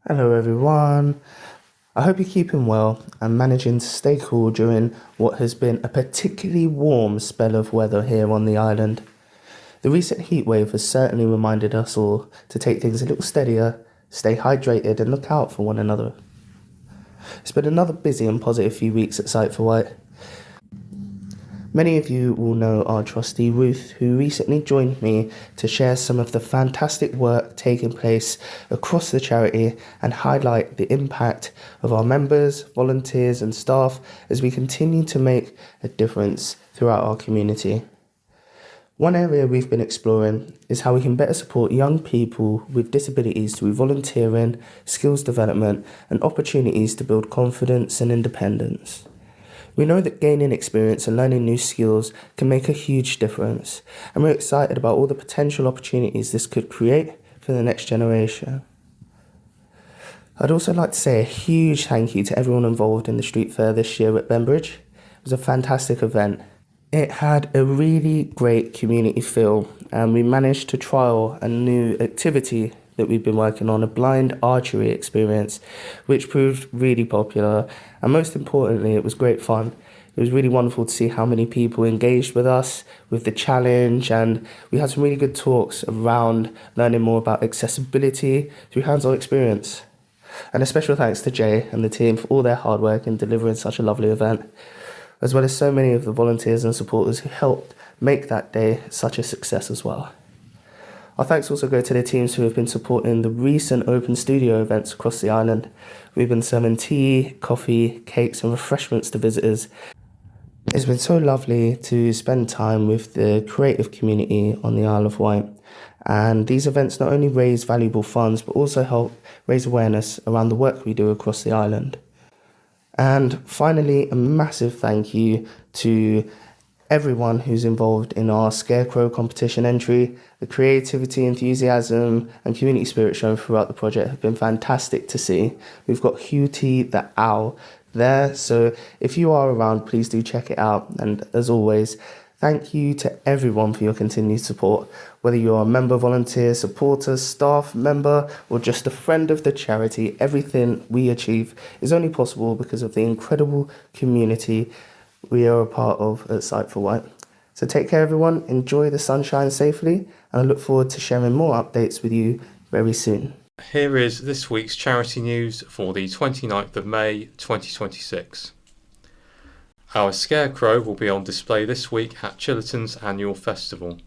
Hello everyone. I hope you're keeping well and managing to stay cool during what has been a particularly warm spell of weather here on the island. The recent heat wave has certainly reminded us all to take things a little steadier, stay hydrated and look out for one another. It's been another busy and positive few weeks at Sight for White. Many of you will know our trustee Ruth, who recently joined me to share some of the fantastic work taking place across the charity and highlight the impact of our members, volunteers and staff as we continue to make a difference throughout our community. One area we've been exploring is how we can better support young people with disabilities through volunteering, skills development and opportunities to build confidence and independence. We know that gaining experience and learning new skills can make a huge difference, and we're excited about all the potential opportunities this could create for the next generation. I'd also like to say a huge thank you to everyone involved in the street fair this year at Bembridge. It was a fantastic event. It had a really great community feel, and we managed to trial a new activity that we've been working on, a blind archery experience, which proved really popular. And most importantly, it was great fun. It was really wonderful to see how many people engaged with us, with the challenge, and we had some really good talks around learning more about accessibility through hands-on experience. And a special thanks to Jay and the team for all their hard work in delivering such a lovely event, as well as so many of the volunteers and supporters who helped make that day such a success as well. Our thanks also go to the teams who have been supporting the recent open studio events across the island. We've been serving tea, coffee, cakes and refreshments to visitors. It's been so lovely to spend time with the creative community on the Isle of Wight. And these events not only raise valuable funds, but also help raise awareness around the work we do across the island. And finally, a massive thank you to everyone who's involved in our Scarecrow competition entry. The creativity, enthusiasm and community spirit shown throughout the project have been fantastic to see. We've got Hughie the Owl there, so if you are around, please do check it out. And as always, thank you to everyone for your continued support. Whether you're a member, volunteer, supporter, staff member, or just a friend of the charity, everything we achieve is only possible because of the incredible community we are a part of at Sight for White. So take care everyone, enjoy the sunshine safely, and I look forward to sharing more updates with you very soon. Here is this week's charity news for the 29th of May 2026. Our Scarecrow will be on display this week at Chillerton's annual festival.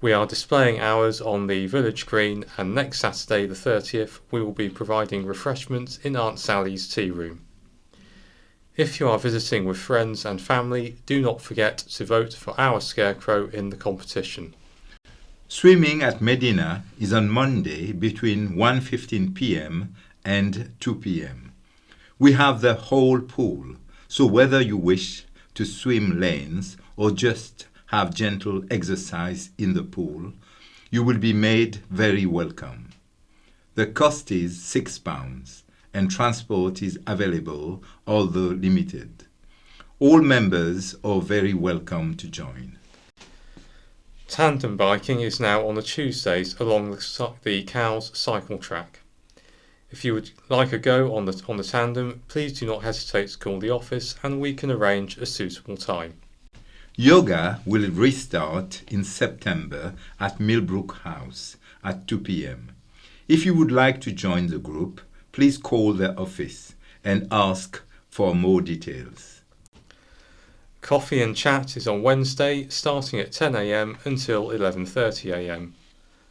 We are displaying ours on the village green, and next Saturday the 30th we will be providing refreshments in Aunt Sally's tea room. If you are visiting with friends and family, do not forget to vote for our Scarecrow in the competition. Swimming at Medina is on Monday between 1:15 p.m. and 2 p.m. We have the whole pool, so whether you wish to swim lanes or just have gentle exercise in the pool, you will be made very welcome. The cost is £6. And transport is available, although limited. All members are very welcome to join. Tandem biking is now on the Tuesdays along the Cowes cycle track. If you would like a go on the tandem, please do not hesitate to call the office and we can arrange a suitable time. Yoga will restart in September at Millbrook House at 2 p.m. If you would like to join the group, please call the office and ask for more details. Coffee and chat is on Wednesday, starting at 10 a.m. until 11:30 a.m.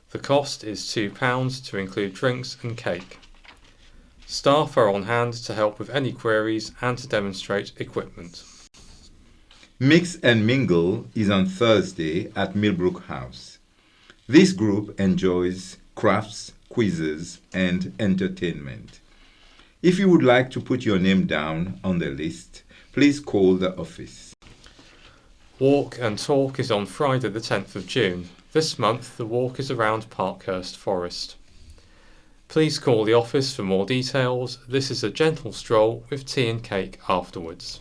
The cost is £2 to include drinks and cake. Staff are on hand to help with any queries and to demonstrate equipment. Mix and Mingle is on Thursday at Millbrook House. This group enjoys crafts, quizzes and entertainment. If you would like to put your name down on the list, please call the office. Walk and Talk is on Friday the 10th of June. This month the walk is around Parkhurst Forest. Please call the office for more details. This is a gentle stroll with tea and cake afterwards.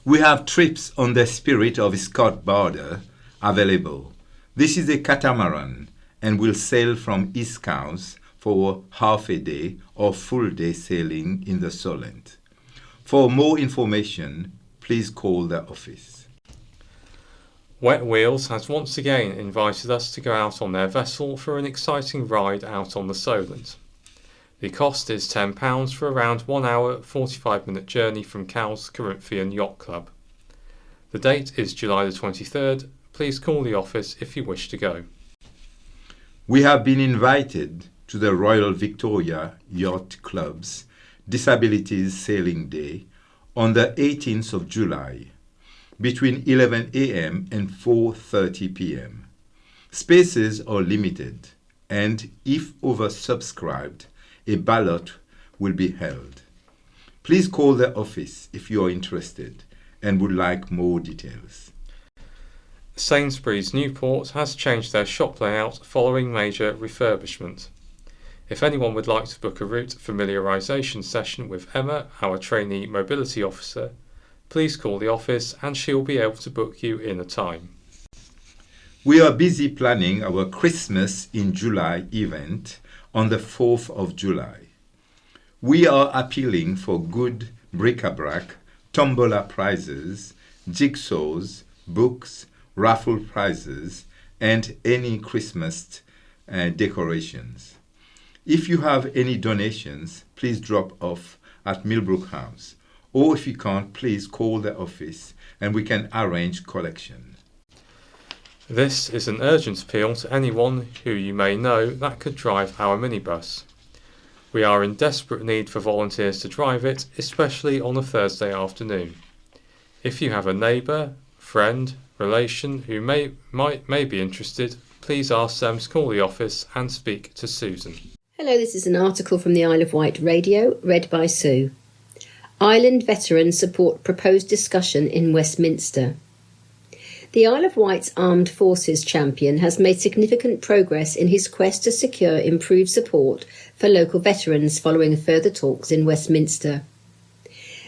We have trips on the Spirit of Scott Barder available. This is a catamaran and will sail from East Cowes for half a day or full day sailing in the Solent. For more information, please call the office. Wet Wheels has once again invited us to go out on their vessel for an exciting ride out on the Solent. The cost is £10 for around 1 hour 45-minute journey from Cowes Corinthian Yacht Club. The date is July the 23rd. Please call the office if you wish to go. We have been invited to the Royal Victoria Yacht Club's Disabilities Sailing Day on the 18th of July between 11 a.m. and 4:30 p.m. Spaces are limited, and if oversubscribed, a ballot will be held. Please call the office if you are interested and would like more details. Sainsbury's Newport has changed their shop layout following major refurbishment. If anyone would like to book a route familiarisation session with Emma, our trainee mobility officer, please call the office and she'll be able to book you in a time. We are busy planning our Christmas in July event on the 4th of July. We are appealing for good bric-a-brac, tombola prizes, jigsaws, books, raffle prizes, and any Christmas decorations. If you have any donations, please drop off at Millbrook House, or if you can't, please call the office and we can arrange collection. This is an urgent appeal to anyone who you may know that could drive our minibus. We are in desperate need for volunteers to drive it, especially on a Thursday afternoon. If you have a neighbour, friend, relation who may be interested, please ask them to call the office and speak to Susan. Hello, this is an article from the Isle of Wight Radio, read by Sue. Island veterans support proposed discussion in Westminster. The Isle of Wight's Armed Forces champion has made significant progress in his quest to secure improved support for local veterans following further talks in Westminster.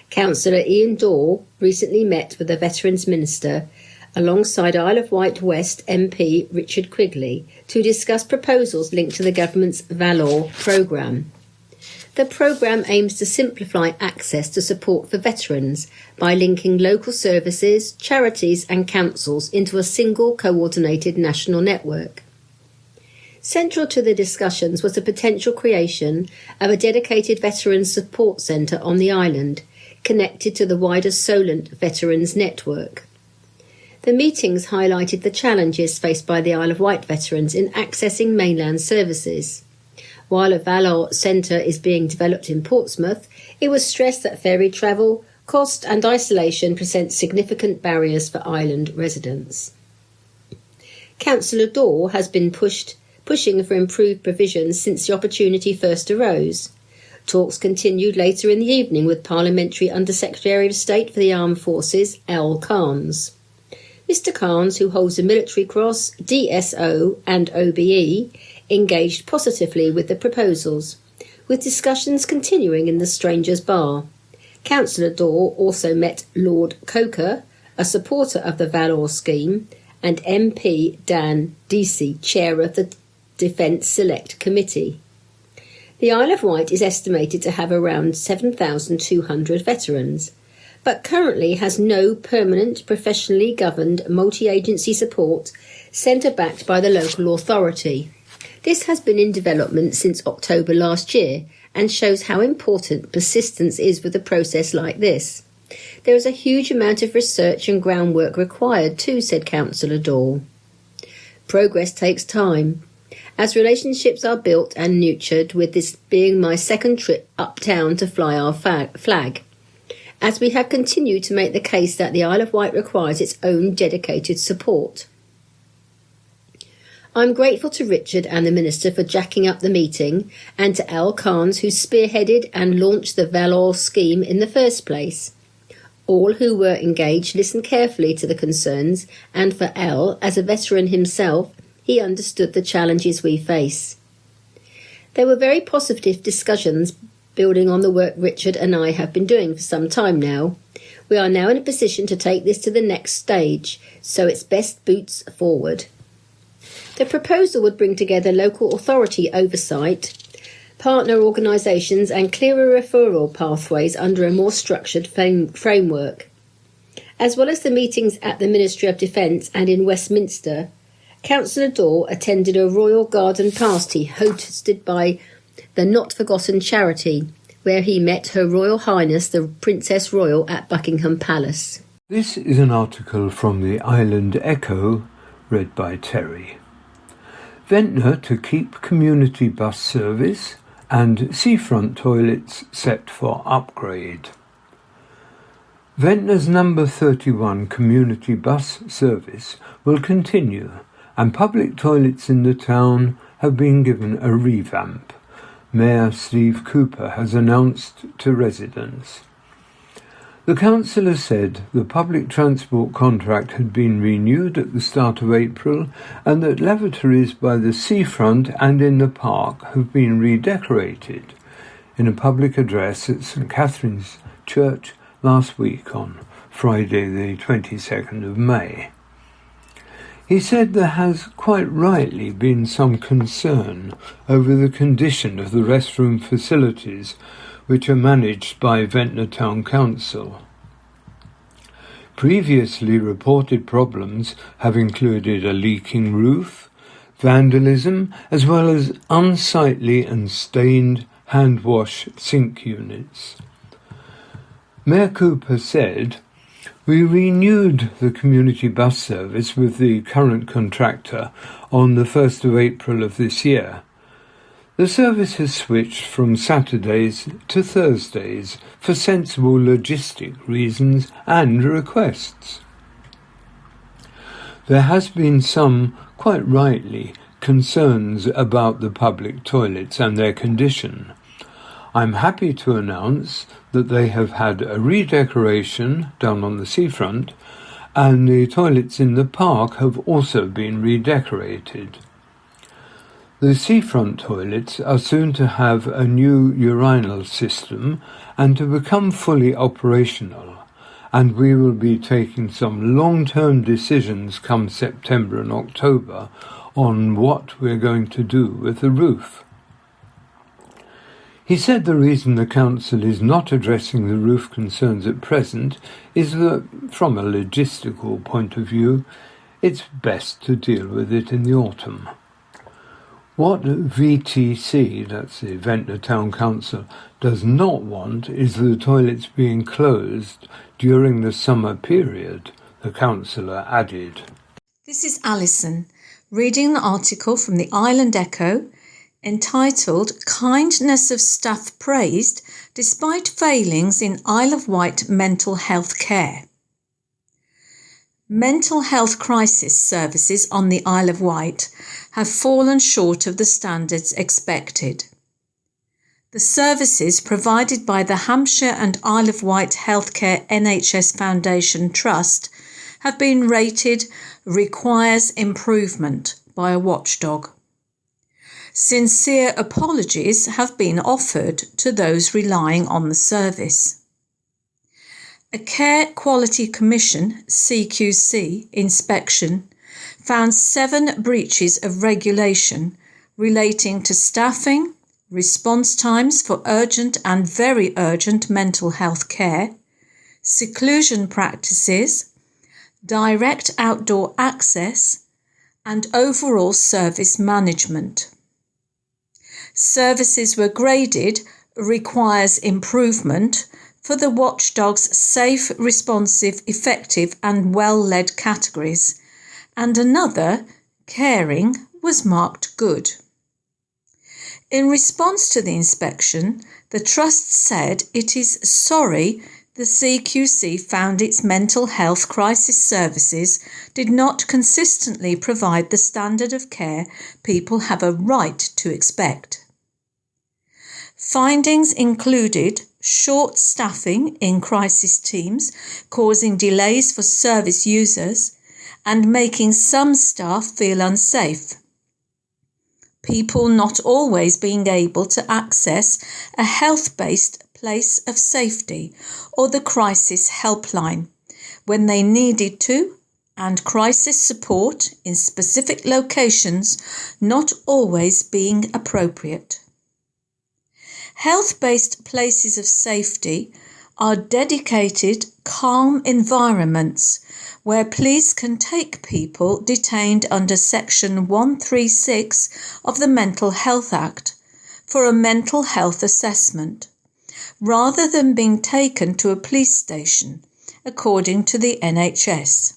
Councillor Ian Daw recently met with the Veterans Minister alongside Isle of Wight West MP Richard Quigley to discuss proposals linked to the government's Valor programme. The programme aims to simplify access to support for veterans by linking local services, charities and councils into a single coordinated national network. Central to the discussions was the potential creation of a dedicated veterans support centre on the island, connected to the wider Solent Veterans Network. The meetings highlighted the challenges faced by the Isle of Wight veterans in accessing mainland services. While a Valor Centre is being developed in Portsmouth, it was stressed that ferry travel, cost and isolation present significant barriers for island residents. Councillor Daw has been pushing for improved provisions since the opportunity first arose. Talks continued later in the evening with Parliamentary Under-Secretary of State for the Armed Forces, Al Carnes. Mr Carnes, who holds a Military Cross, DSO and OBE, engaged positively with the proposals, with discussions continuing in the Strangers' Bar. Councillor Daw also met Lord Coker, a supporter of the Valor scheme, and MP Dan Deasy, chair of the Defence Select Committee. The Isle of Wight is estimated to have around 7,200 veterans, but currently has no permanent, professionally governed multi-agency support centre backed by the local authority. This has been in development since October last year and shows how important persistence is with a process like this. There is a huge amount of research and groundwork required too, said Councillor Daw. Progress takes time. As relationships are built and nurtured, with this being my second trip uptown to fly our flag, as we have continued to make the case that the Isle of Wight requires its own dedicated support. I'm grateful to Richard and the Minister for jacking up the meeting, and to Al Carnes, who spearheaded and launched the Valor scheme in the first place. All who were engaged listened carefully to the concerns, and for Al, as a veteran himself, he understood the challenges we face. There were very positive discussions building on the work Richard and I have been doing for some time now. We are now in a position to take this to the next stage, so it's best boots forward. The proposal would bring together local authority oversight, partner organisations and clearer referral pathways under a more structured framework. As well as the meetings at the Ministry of Defence and in Westminster, Councillor Daw attended a royal garden party hosted by the Not Forgotten charity, where he met Her Royal Highness the Princess Royal at Buckingham Palace. This is an article from the Island Echo, read by Terry. Ventnor to keep community bus service and seafront toilets set for upgrade. Ventnor's number 31 community bus service will continue, and public toilets in the town have been given a revamp, Mayor Steve Cooper has announced to residents. The councillor said the public transport contract had been renewed at the start of April and that lavatories by the seafront and in the park have been redecorated. In a public address at St Catherine's Church last week on Friday the 22nd of May. He said there has quite rightly been some concern over the condition of the restroom facilities which are managed by Ventnor Town Council. Previously reported problems have included a leaking roof, vandalism, as well as unsightly and stained hand wash sink units. Mayor Cooper said, "We renewed the community bus service with the current contractor on the 1st of April of this year. The service has switched from Saturdays to Thursdays for sensible logistic reasons and requests. There has been some, quite rightly, concerns about the public toilets and their condition. I'm happy to announce that they have had a redecoration down on the seafront, and the toilets in the park have also been redecorated. The seafront toilets are soon to have a new urinal system and to become fully operational, and we will be taking some long-term decisions come September and October on what we're going to do with the roof." He said the reason the council is not addressing the roof concerns at present is that, from a logistical point of view, it's best to deal with it in the autumn. What VTC, that's the Ventnor Town Council, does not want is the toilets being closed during the summer period, the councillor added. This is Alison, reading an article from the Island Echo entitled "Kindness of Staff Praised Despite Failings in Isle of Wight Mental Health Care." Mental health crisis services on the Isle of Wight have fallen short of the standards expected. The services provided by the Hampshire and Isle of Wight Healthcare NHS Foundation Trust have been rated "requires improvement" by a watchdog. Sincere apologies have been offered to those relying on the service. A Care Quality Commission (CQC) inspection found 7 breaches of regulation relating to staffing, response times for urgent and very urgent mental health care, seclusion practices, direct outdoor access, and overall service management. Services were graded "requires improvement" for the watchdog's safe, responsive, effective and well-led categories, and another, caring, was marked good. In response to the inspection, the Trust said it is sorry the CQC found its mental health crisis services did not consistently provide the standard of care people have a right to expect. Findings included short staffing in crisis teams, causing delays for service users and making some staff feel unsafe. People not always being able to access a health-based place of safety or the crisis helpline when they needed to, and crisis support in specific locations not always being appropriate. Health-based places of safety are dedicated, calm environments where police can take people detained under Section 136 of the Mental Health Act for a mental health assessment, rather than being taken to a police station, according to the NHS.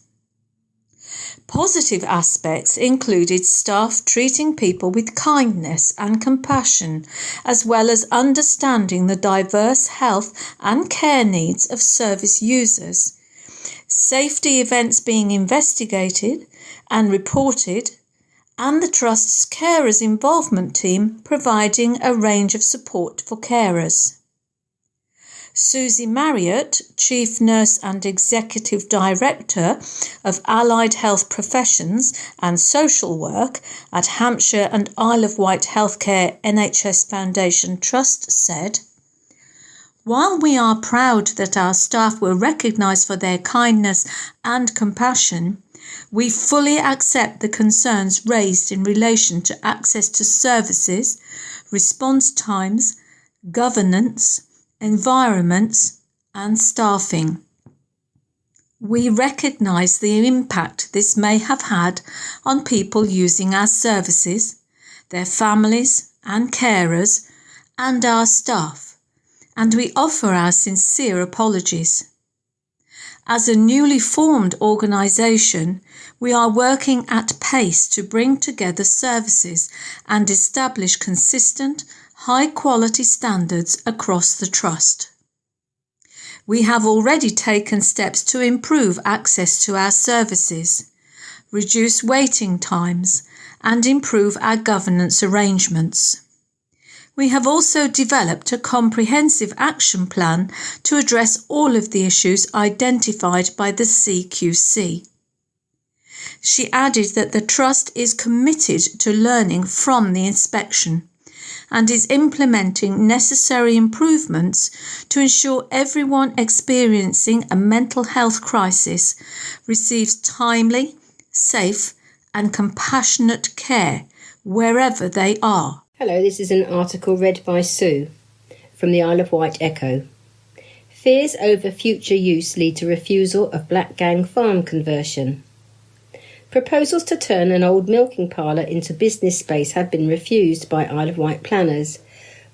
Positive aspects included staff treating people with kindness and compassion, as well as understanding the diverse health and care needs of service users, safety events being investigated and reported, and the Trust's carers involvement team providing a range of support for carers. Susie Marriott, Chief Nurse and Executive Director of Allied Health Professions and Social Work at Hampshire and Isle of Wight Healthcare NHS Foundation Trust, said, "While we are proud that our staff were recognised for their kindness and compassion, we fully accept the concerns raised in relation to access to services, response times, governance, environments and staffing. We recognise the impact this may have had on people using our services, their families and carers, and our staff, and we offer our sincere apologies. As a newly formed organisation, we are working at pace to bring together services and establish consistent, high-quality standards across the Trust. We have already taken steps to improve access to our services, reduce waiting times, and improve our governance arrangements. We have also developed a comprehensive action plan to address all of the issues identified by the CQC. She added that the Trust is committed to learning from the inspection and is implementing necessary improvements to ensure everyone experiencing a mental health crisis receives timely, safe and compassionate care wherever they are. Hello, this is an article read by Sue from the Isle of Wight Echo. Fears over future use lead to refusal of Black Gang farm conversion. Proposals to turn an old milking parlour into business space have been refused by Isle of Wight planners,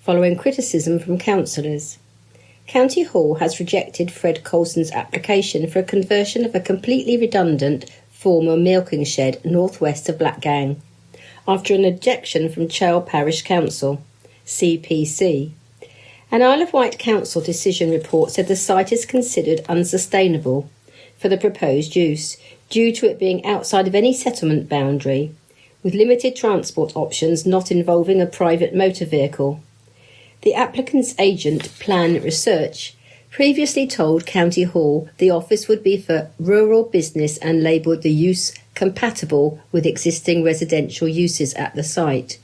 following criticism from councillors. County Hall has rejected Fred Colson's application for a conversion of a completely redundant former milking shed northwest of Black Gang, after an objection from Churl Parish Council, CPC. An Isle of Wight Council decision report said the site is considered unsustainable for the proposed use, due to it being outside of any settlement boundary, with limited transport options not involving a private motor vehicle. The applicant's agent, Plan Research, previously told County Hall the office would be for rural business and labelled the use compatible with existing residential uses at the site.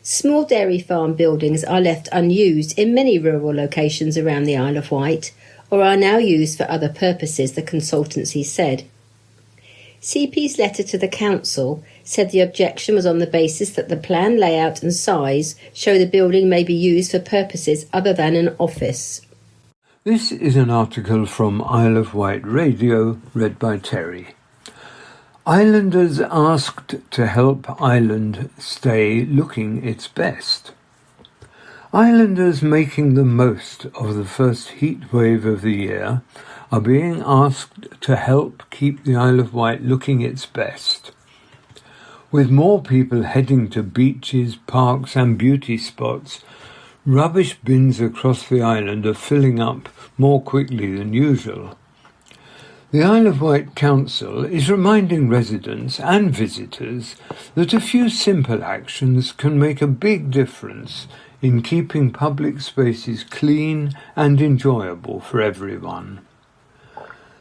Small dairy farm buildings are left unused in many rural locations around the Isle of Wight, or are now used for other purposes, the consultancy said. CP's letter to the council said the objection was on the basis that the plan layout and size show the building may be used for purposes other than an office. This is an article from Isle of Wight Radio, read by Terry. Islanders asked to help Island stay looking its best. Islanders making the most of the first heat wave of the year are being asked to help keep the Isle of Wight looking its best. With more people heading to beaches, parks and beauty spots, rubbish bins across the island are filling up more quickly than usual. The Isle of Wight Council is reminding residents and visitors that a few simple actions can make a big difference in keeping public spaces clean and enjoyable for everyone.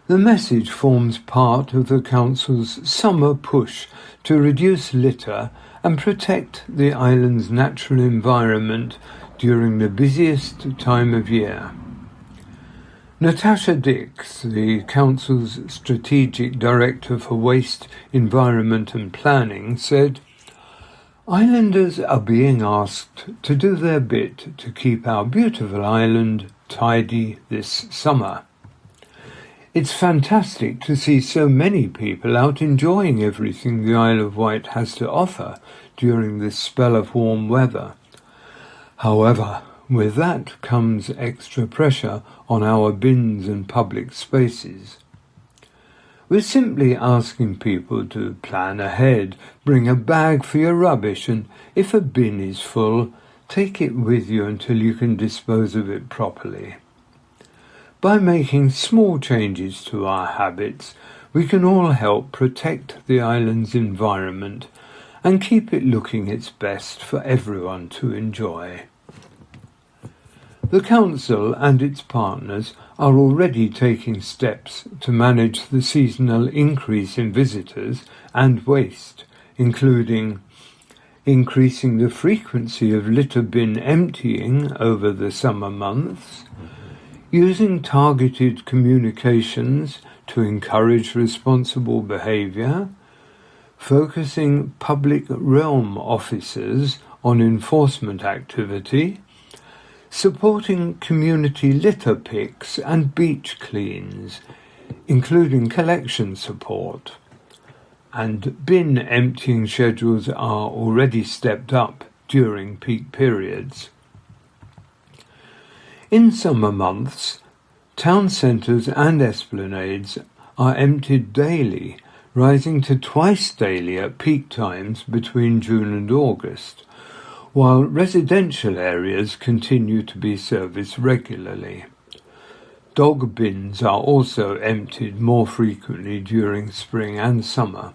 The message forms part of the Council's summer push to reduce litter and protect the island's natural environment during the busiest time of year. Natasha Dix, the Council's Strategic Director for Waste, Environment and Planning, said, Islanders are being asked to do their bit to keep our beautiful island tidy this summer. It's fantastic to see so many people out enjoying everything the Isle of Wight has to offer during this spell of warm weather. However, with that comes extra pressure on our bins and public spaces. We're simply asking people to plan ahead, bring a bag for your rubbish, and if a bin is full, take it with you until you can dispose of it properly. By making small changes to our habits, we can all help protect the island's environment and keep it looking its best for everyone to enjoy. The Council and its partners are already taking steps to manage the seasonal increase in visitors and waste, including increasing the frequency of litter bin emptying over the summer months, using targeted communications to encourage responsible behaviour, focusing public realm officers on enforcement activity, supporting community litter picks and beach cleans, including collection support, and bin emptying schedules are already stepped up during peak periods. In summer months, town centres and esplanades are emptied daily, rising to twice daily at peak times between June and August, while residential areas continue to be serviced regularly. Dog bins are also emptied more frequently during spring and summer.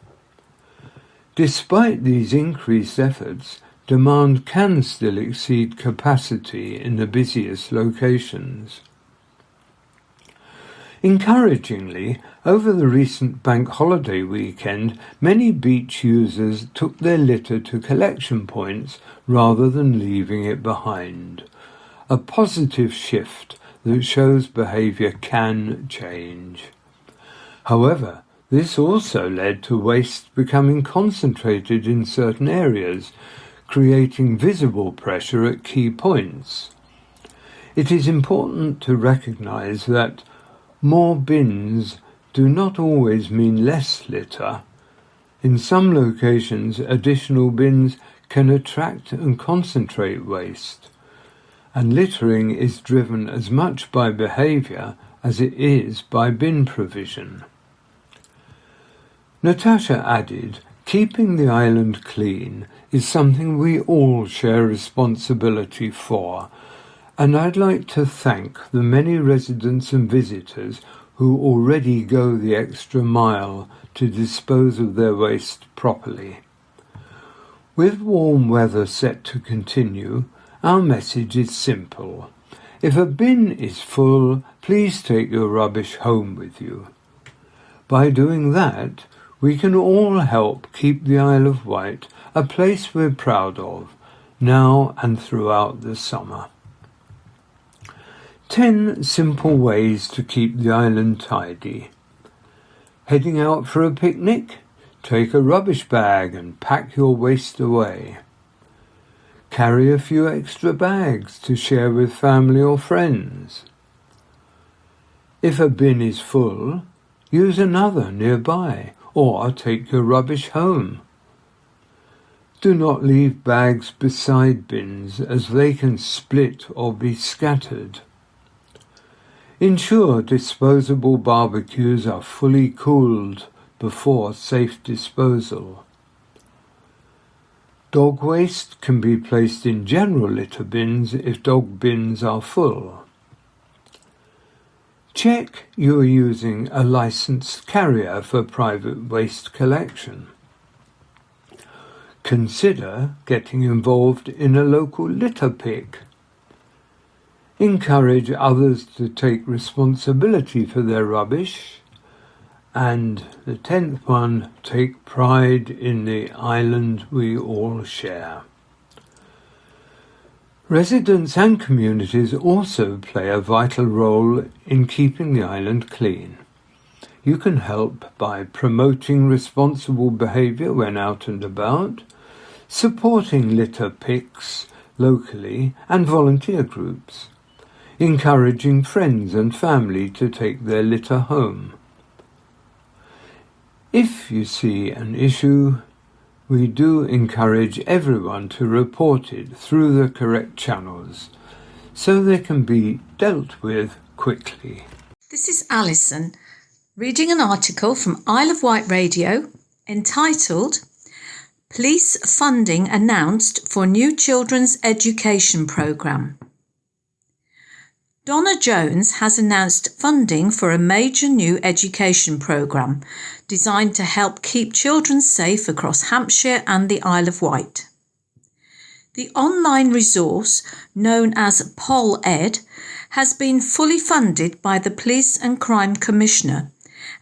Despite these increased efforts, demand can still exceed capacity in the busiest locations. Encouragingly, over the recent bank holiday weekend, many beach users took their litter to collection points rather than leaving it behind. A positive shift that shows behaviour can change. However, this also led to waste becoming concentrated in certain areas, creating visible pressure at key points. It is important to recognise that more bins do not always mean less litter. In some locations, additional bins can attract and concentrate waste, and littering is driven as much by behaviour as it is by bin provision. Natasha added, keeping the island clean is something we all share responsibility for, and I'd like to thank the many residents and visitors who already go the extra mile to dispose of their waste properly. With warm weather set to continue, our message is simple. If a bin is full, please take your rubbish home with you. By doing that, we can all help keep the Isle of Wight a place we're proud of, now and throughout the summer. 10 simple ways to keep the island tidy. Heading out for a picnic? Take a rubbish bag and pack your waste away. Carry a few extra bags to share with family or friends. If a bin is full, use another nearby or take your rubbish home. Do not leave bags beside bins as they can split or be scattered. Ensure disposable barbecues are fully cooled before safe disposal. Dog waste can be placed in general litter bins if dog bins are full. Check you are using a licensed carrier for private waste collection. Consider getting involved in a local litter pick. Encourage others to take responsibility for their rubbish. And the 10th one, take pride in the island we all share. Residents and communities also play a vital role in keeping the island clean. You can help by promoting responsible behaviour when out and about, supporting litter picks locally and volunteer groups, encouraging friends and family to take their litter home. If you see an issue, we do encourage everyone to report it through the correct channels so they can be dealt with quickly. This is Alison reading an article from Isle of Wight Radio entitled Police Funding Announced for New Children's Education Programme. Donna Jones has announced funding for a major new education programme designed to help keep children safe across Hampshire and the Isle of Wight. The online resource, known as Pol Ed, has been fully funded by the Police and Crime Commissioner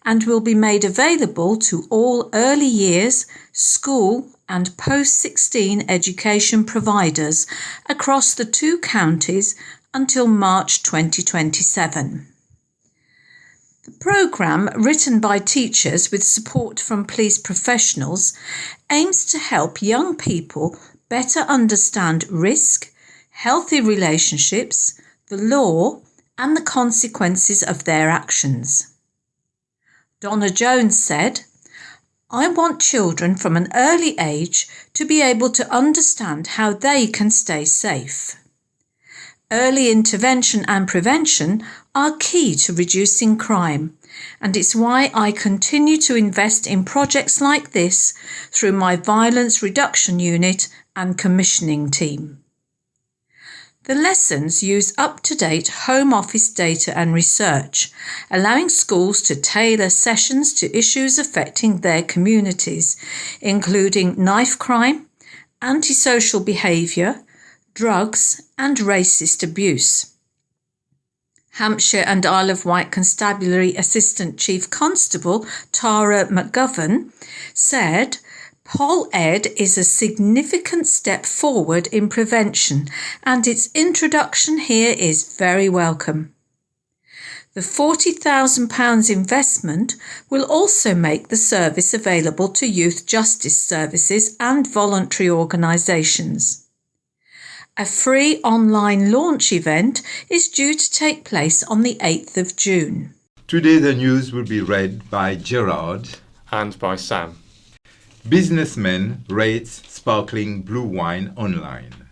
and will be made available to all early years, school and post-16 education providers across the 2 counties until March 2027. The programme, written by teachers with support from police professionals, aims to help young people better understand risk, healthy relationships, the law, and the consequences of their actions. Donna Jones said, "I want children from an early age to be able to understand how they can stay safe. Early intervention and prevention are key to reducing crime, and it's why I continue to invest in projects like this through my Violence Reduction Unit and commissioning team." The lessons use up-to-date Home Office data and research, allowing schools to tailor sessions to issues affecting their communities, including knife crime, antisocial behaviour, drugs and racist abuse. Hampshire and Isle of Wight Constabulary Assistant Chief Constable Tara McGovern said, "Pol Ed is a significant step forward in prevention and its introduction here is very welcome." The £40,000 investment will also make the service available to youth justice services and voluntary organisations. A free online launch event is due to take place on the 8th of June. Today the news will be read by Gerard. And by Sam. Businessman rates sparkling blue wine online.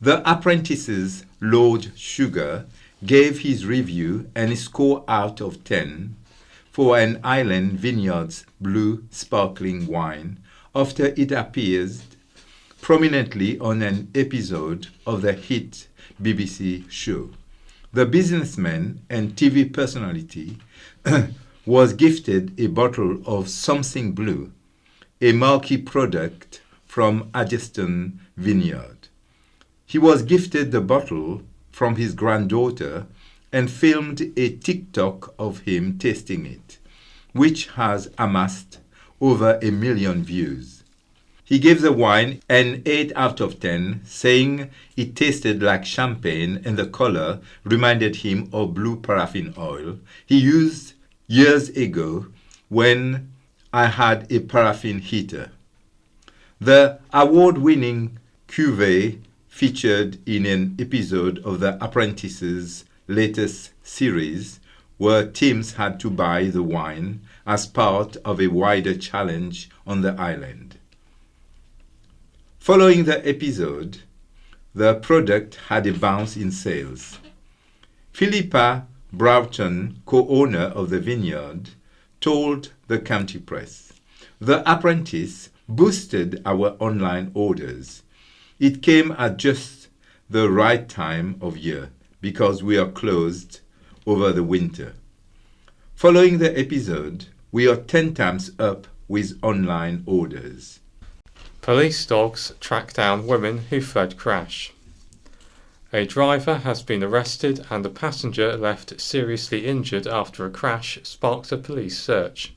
The Apprentice's Lord Sugar gave his review and a score out of 10 for an Island Vineyards blue sparkling wine after it appears prominently on an episode of the hit BBC show. The businessman and TV personality was gifted a bottle of Something Blue, a marquee product from Adgeston Vineyard. He was gifted the bottle from his granddaughter and filmed a TikTok of him tasting it, which has amassed over 1 million views. He gave the wine an 8 out of 10, saying it tasted like champagne and the color reminded him of blue paraffin oil he used years ago when I had a paraffin heater. The award-winning cuvée featured in an episode of The Apprentice's latest series, where teams had to buy the wine as part of a wider challenge on the island. Following the episode, the product had a bounce in sales. Philippa Broughton, co-owner of the vineyard, told the county press, "The Apprentice boosted our online orders. It came at just the right time of year because we are closed over the winter. Following the episode, we are 10 times up with online orders." Police dogs track down women who fled crash. A driver has been arrested and a passenger left seriously injured after a crash sparked a police search.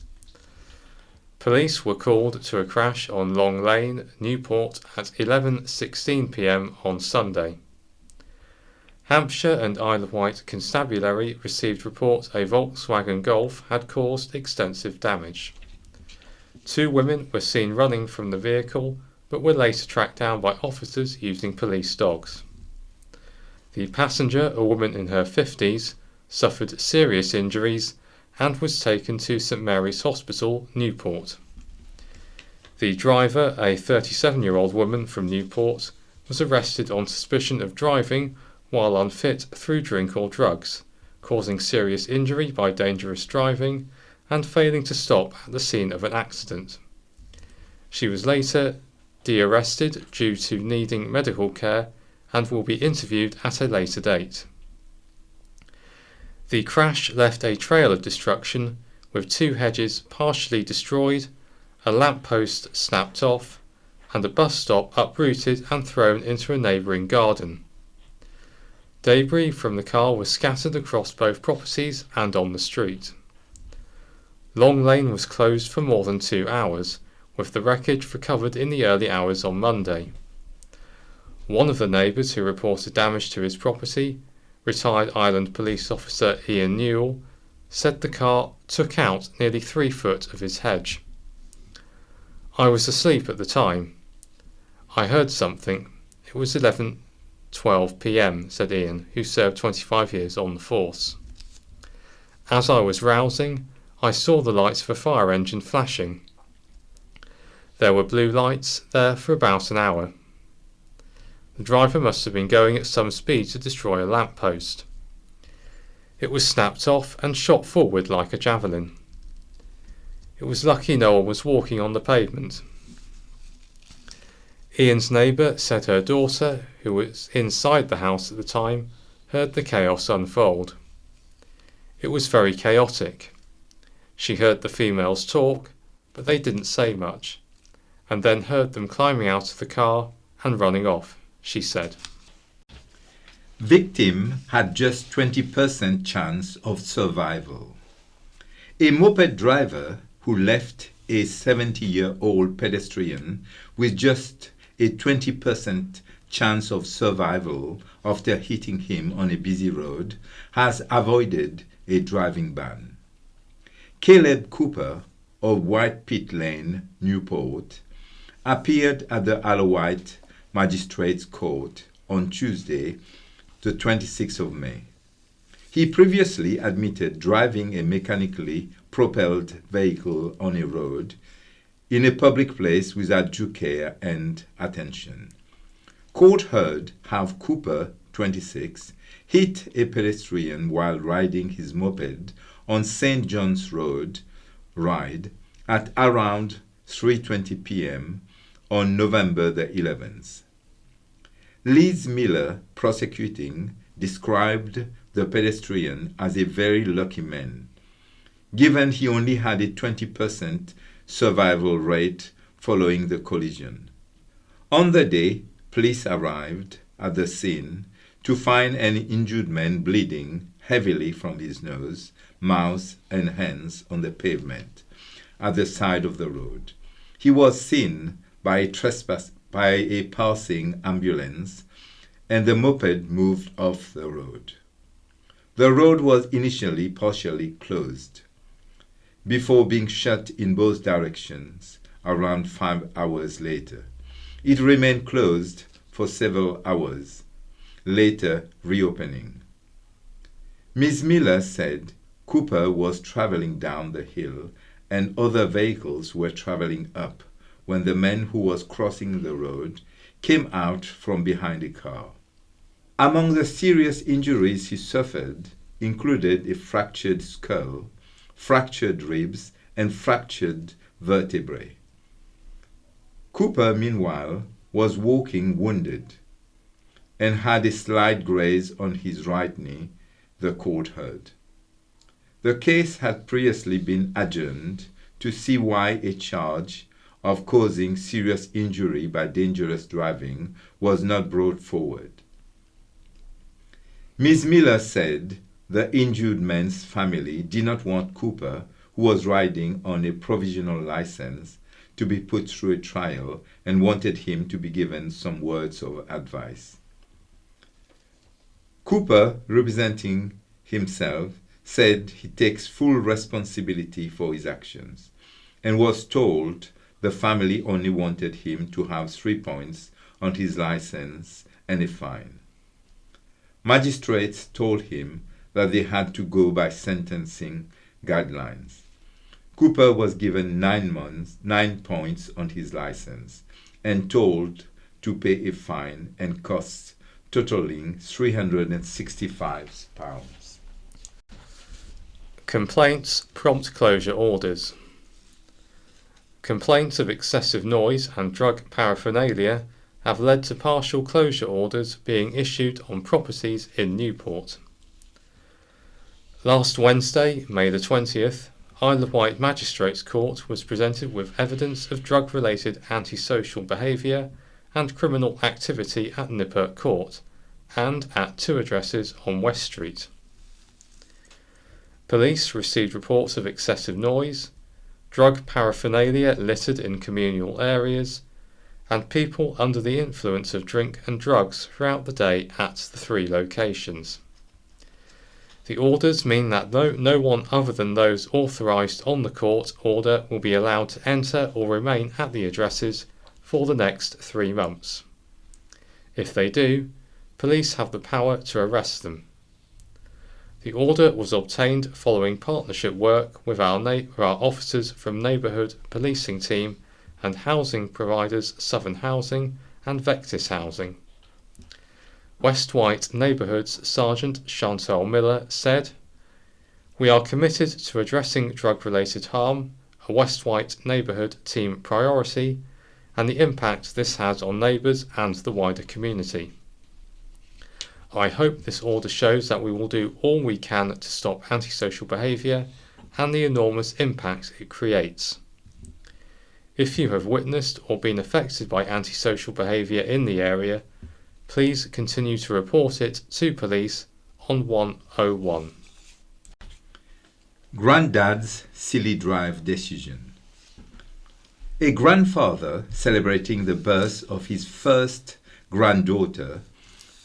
Police were called to a crash on Long Lane, Newport at 11:16 p.m. on Sunday. Hampshire and Isle of Wight Constabulary received report a Volkswagen Golf had caused extensive damage. 2 women were seen running from the vehicle, but were later tracked down by officers using police dogs. The passenger, a woman in her 50s, suffered serious injuries and was taken to St Mary's Hospital, Newport. The driver, a 37-year-old woman from Newport, was arrested on suspicion of driving while unfit through drink or drugs, causing serious injury by dangerous driving and failing to stop at the scene of an accident. She was later de-arrested due to needing medical care and will be interviewed at a later date. The crash left a trail of destruction, with 2 hedges partially destroyed, a lamppost snapped off, and a bus stop uprooted and thrown into a neighbouring garden. Debris from the car was scattered across both properties and on the street. Long Lane was closed for more than 2 hours, with the wreckage recovered in the early hours on Monday. One of the neighbours who reported damage to his property, retired Island Police Officer Ian Newell, said the car took out nearly 3 foot of his hedge. "I was asleep at the time. I heard something. It was 11:12 p.m, said Ian, who served 25 years on the force. "As I was rousing, I saw the lights of a fire engine flashing. There were blue lights there for about an hour. The driver must have been going at some speed to destroy a lamppost. It was snapped off and shot forward like a javelin. It was lucky no one was walking on the pavement." Ian's neighbour said her daughter, who was inside the house at the time, heard the chaos unfold. "It was very chaotic. She heard the females talk, but they didn't say much, and then heard them climbing out of the car and running off," she said. Victim had just 20% chance of survival. A moped driver who left a 70-year-old pedestrian with just a 20% chance of survival after hitting him on a busy road has avoided a driving ban. Caleb Cooper of White Pit Lane, Newport, appeared at the Isle of Wight Magistrates Court on Tuesday, the 26th of May. He previously admitted driving a mechanically propelled vehicle on a road in a public place without due care and attention. Court heard how Cooper, 26, hit a pedestrian while riding his moped on St. John's Road Ride at around 3:20 p.m. on November the 11th. Liz Miller, prosecuting, described the pedestrian as a very lucky man, given he only had a 20% survival rate following the collision. On the day, police arrived at the scene to find an injured man bleeding heavily from his nose, mouth, and hands on the pavement at the side of the road. He was seen by a passing ambulance, and the moped moved off the road. The road was initially partially closed, before being shut in both directions around 5 hours later. It remained closed for several hours, later reopening. Ms. Miller said Cooper was traveling down the hill and other vehicles were traveling up when the man who was crossing the road came out from behind a car. Among the serious injuries he suffered included a fractured skull, fractured ribs, and fractured vertebrae. Cooper, meanwhile, was walking wounded and had a slight graze on his right knee, the court heard. The case had previously been adjourned to see why a charge of causing serious injury by dangerous driving was not brought forward. Ms. Miller said the injured man's family did not want Cooper, who was riding on a provisional license, to be put through a trial and wanted him to be given some words of advice. Cooper, representing himself, said he takes full responsibility for his actions and was told the family only wanted him to have 3 points on his license and a fine. Magistrates told him that they had to go by sentencing guidelines. Cooper was given 9 points on his license and told to pay a fine and costs totaling £365. Complaints prompt closure orders. Complaints of excessive noise and drug paraphernalia have led to partial closure orders being issued on properties in Newport. Last Wednesday, May the 20th, Isle of Wight Magistrates Court was presented with evidence of drug-related antisocial behaviour and criminal activity at Nippert Court and at 2 addresses on West Street. Police received reports of excessive noise, drug paraphernalia littered in communal areas, and people under the influence of drink and drugs throughout the day at the 3 locations. The orders mean that no one other than those authorised on the court order will be allowed to enter or remain at the addresses for the next 3 months. If they do, police have the power to arrest them. The order was obtained following partnership work with our officers from Neighbourhood Policing Team and housing providers Southern Housing and Vectis Housing. West Wight Neighbourhood's Sergeant Chantal Miller said, "We are committed to addressing drug-related harm, a West Wight Neighbourhood team priority, and the impact this has on neighbours and the wider community. I hope this order shows that we will do all we can to stop antisocial behaviour and the enormous impact it creates. If you have witnessed or been affected by antisocial behaviour in the area, please continue to report it to police on 101. Granddad's silly drive decision. A grandfather celebrating the birth of his first granddaughter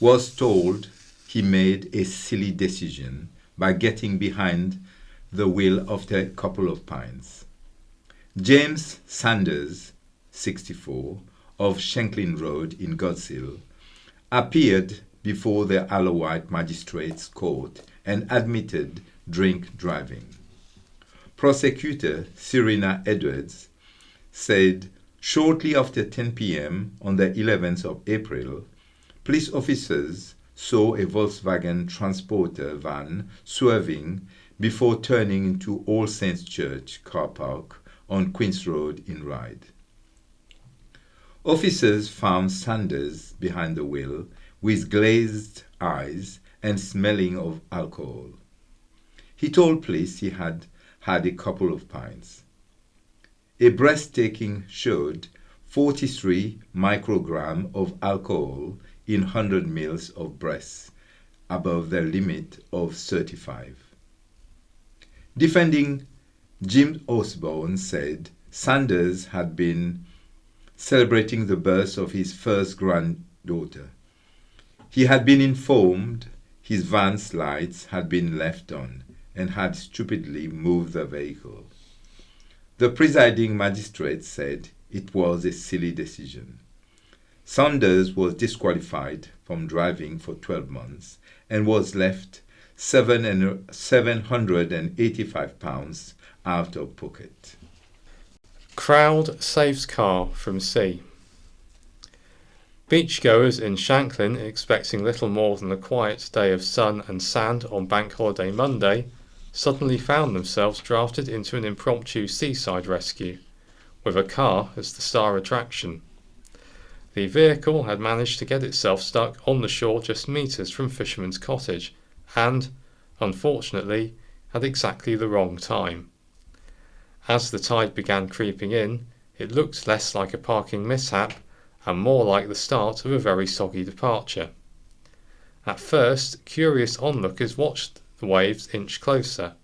was told he made a silly decision by getting behind the wheel after a couple of pints. James Sanders, 64, of Shanklin Road in Godshill, appeared before the Isle of Wight Magistrates Court and admitted drink driving. Prosecutor Serena Edwards said shortly after 10 p.m. on the 11th of April, police officers saw a Volkswagen transporter van swerving before turning into All Saints Church car park on Queen's Road in Ryde. Officers found Sanders behind the wheel with glazed eyes and smelling of alcohol. He told police he had had a couple of pints. A breathtaking showed 43 micrograms of alcohol in 100 mils of breath, above the limit of 35. Defending Jim Osborne said Sanders had been celebrating the birth of his first granddaughter. He had been informed his van's lights had been left on and had stupidly moved the vehicle. The presiding magistrate said it was a silly decision. Sanders was disqualified from driving for 12 months and was left £785 out of pocket. Crowd saves car from sea. Beachgoers in Shanklin, expecting little more than a quiet day of sun and sand on Bank Holiday Monday, suddenly found themselves drafted into an impromptu seaside rescue, with a car as the star attraction. The vehicle had managed to get itself stuck on the shore just metres from Fisherman's Cottage and, unfortunately, at exactly the wrong time. As the tide began creeping in, it looked less like a parking mishap and more like the start of a very soggy departure. At first, curious onlookers watched the waves inch closer.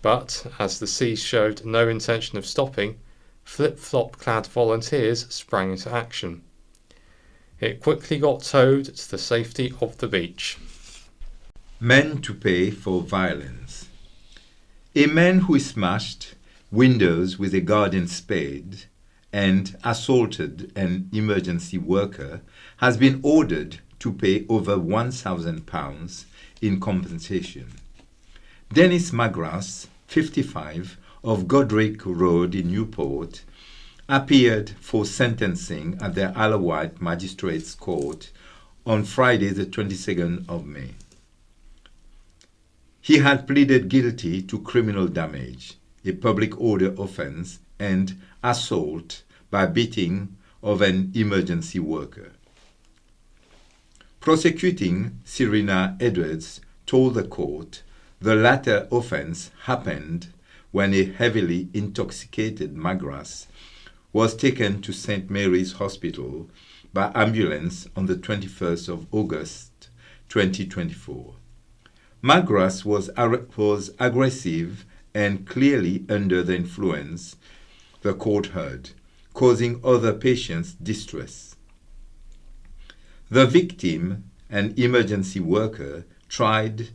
But, as the sea showed no intention of stopping, flip-flop clad volunteers sprang into action. It quickly got towed to the safety of the beach. Men to pay for violence. A man who smashed windows with a garden spade and assaulted an emergency worker has been ordered to pay over £1,000 in compensation. Dennis Magras, 55, of Godric Road in Newport, appeared for sentencing at the Isle of Wight Magistrates Court on Friday the 22nd of May. He had pleaded guilty to criminal damage, a public order offence, and assault by beating of an emergency worker. Prosecuting Serena Edwards told the court the latter offence happened when a heavily intoxicated Magras was taken to St. Mary's Hospital by ambulance on the 21st of August 2024. Magras was aggressive and clearly under the influence, the court heard, causing other patients distress. The victim, an emergency worker, tried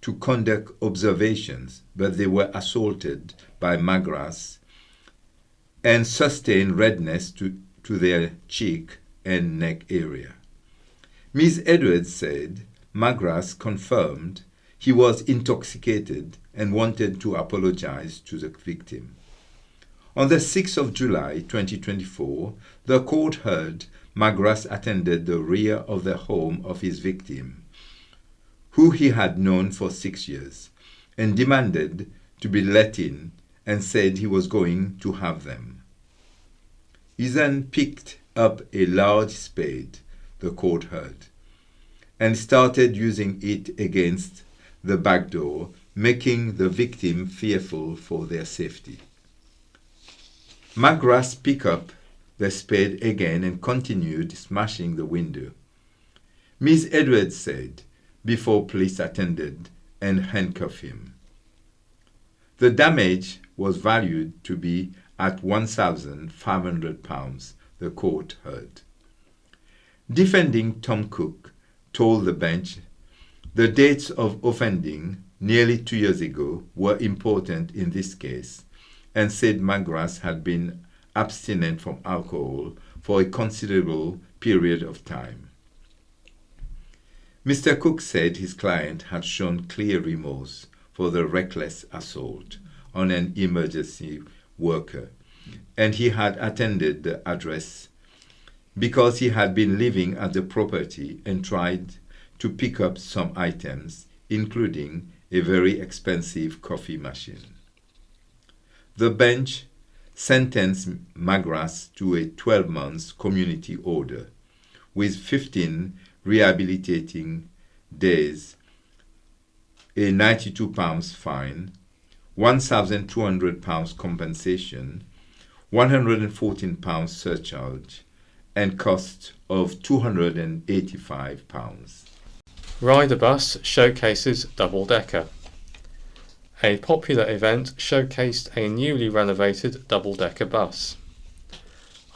to conduct observations, but they were assaulted by Magras and sustained redness to their cheek and neck area. Ms. Edwards said Magras confirmed he was intoxicated and wanted to apologize to the victim. On the 6th of July 2024, the court heard Magras attended the rear of the home of his victim, who he had known for 6 years, and demanded to be let in and said he was going to have them. He then picked up a large spade, the court heard, and started using it against the back door, making the victim fearful for their safety. Magras picked up the spade again and continued smashing the window. Ms. Edwards said, before police attended and handcuffed him. The damage was valued to be at £1,500, the court heard. Defending Tom Cook told the bench the dates of offending nearly 2 years ago were important in this case, and said Magras had been abstinent from alcohol for a considerable period of time. Mr. Cook said his client had shown clear remorse for the reckless assault on an emergency worker, and he had attended the address because he had been living at the property and tried to pick up some items, including a very expensive coffee machine. The bench sentenced Magras to a 12-month community order with 15 rehabilitating days, a £92 fine, £1,200 compensation, £114 surcharge, and cost of £285. Rider Bus showcases double-decker. A popular event showcased a newly renovated double-decker bus.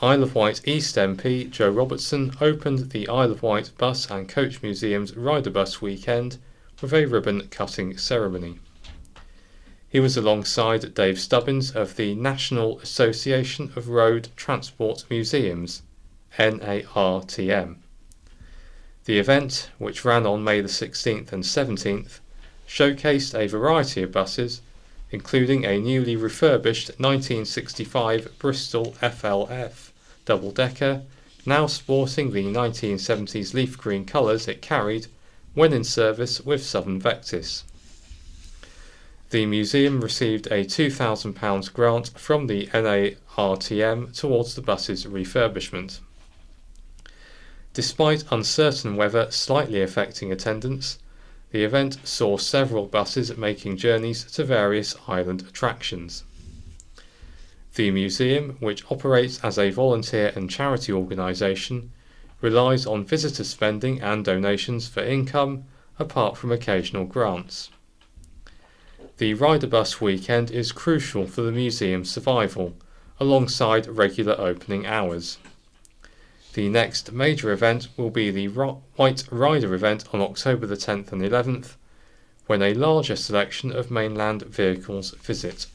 Isle of Wight East MP Joe Robertson opened the Isle of Wight Bus and Coach Museum's Rider Bus weekend with a ribbon-cutting ceremony. He was alongside Dave Stubbins of the National Association of Road Transport Museums, NARTM. The event, which ran on May the 16th and 17th, showcased a variety of buses, including a newly refurbished 1965 Bristol FLF double-decker, now sporting the 1970s leaf green colours it carried when in service with Southern Vectis. The museum received a £2,000 grant from the NARTM towards the bus's refurbishment. Despite uncertain weather slightly affecting attendance, the event saw several buses making journeys to various island attractions. The museum, which operates as a volunteer and charity organisation, relies on visitor spending and donations for income, apart from occasional grants. The Rider Bus weekend is crucial for the museum's survival, alongside regular opening hours. The next major event will be the White Rider event on October the 10th and 11th, when a larger selection of mainland vehicles visit.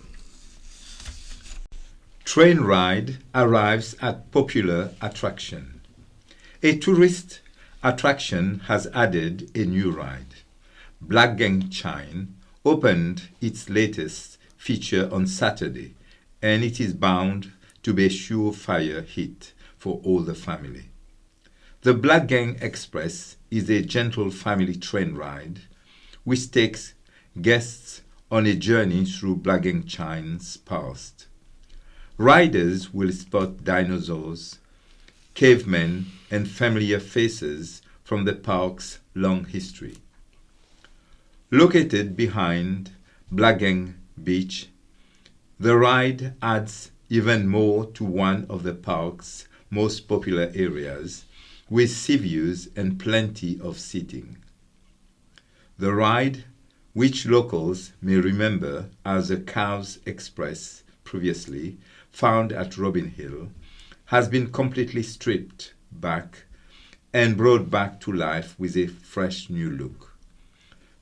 Train ride arrives at popular attraction. A tourist attraction has added a new ride. Black Gang Chine opened its latest feature on Saturday, and it is bound to be a surefire hit for all the family. The Black Gang Express is a gentle family train ride which takes guests on a journey through Black Gang Chine's past. Riders will spot dinosaurs, cavemen, and familiar faces from the park's long history. Located behind Black Gang Beach, the ride adds even more to one of the park's most popular areas, with sea views and plenty of seating. The ride, which locals may remember as the Cows Express previously found at Robin Hill, has been completely stripped back and brought back to life with a fresh new look.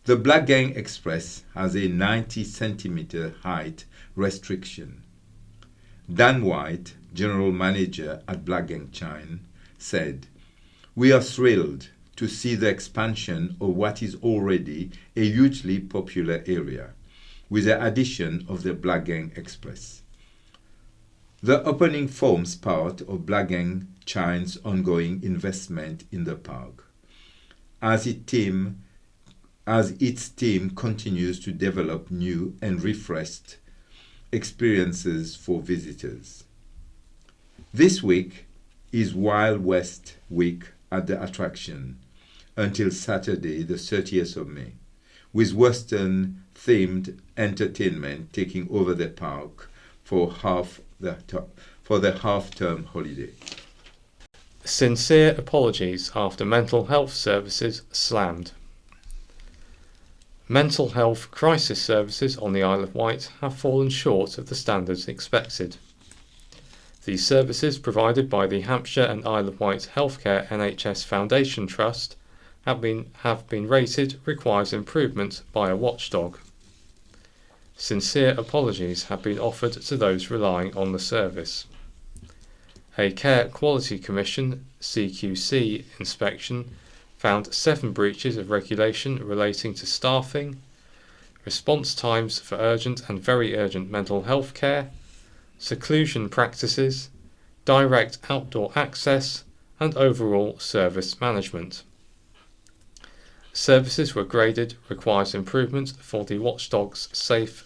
The Black Gang Express has a 90-centimeter height restriction. Dan White, general manager at Black Gang Chine, said, "We are thrilled to see the expansion of what is already a hugely popular area, with the addition of the Black Gang Express. The opening forms part of Black Gang Chine's ongoing investment in the park, as its team continues to develop new and refreshed experiences for visitors. This week is Wild West Week at the attraction until Saturday, the 30th of May, with Western-themed entertainment taking over the park for the half-term holiday." Sincere apologies after mental health services slammed. Mental health crisis services on the Isle of Wight have fallen short of the standards expected. The services provided by the Hampshire and Isle of Wight Healthcare NHS Foundation Trust have been rated requires improvement by a watchdog. Sincere apologies have been offered to those relying on the service. A Care Quality Commission (CQC) inspection found 7 breaches of regulation relating to staffing, response times for urgent and very urgent mental health care, seclusion practices, direct outdoor access, and overall service management. Services were graded requires improvement for the watchdog's safe,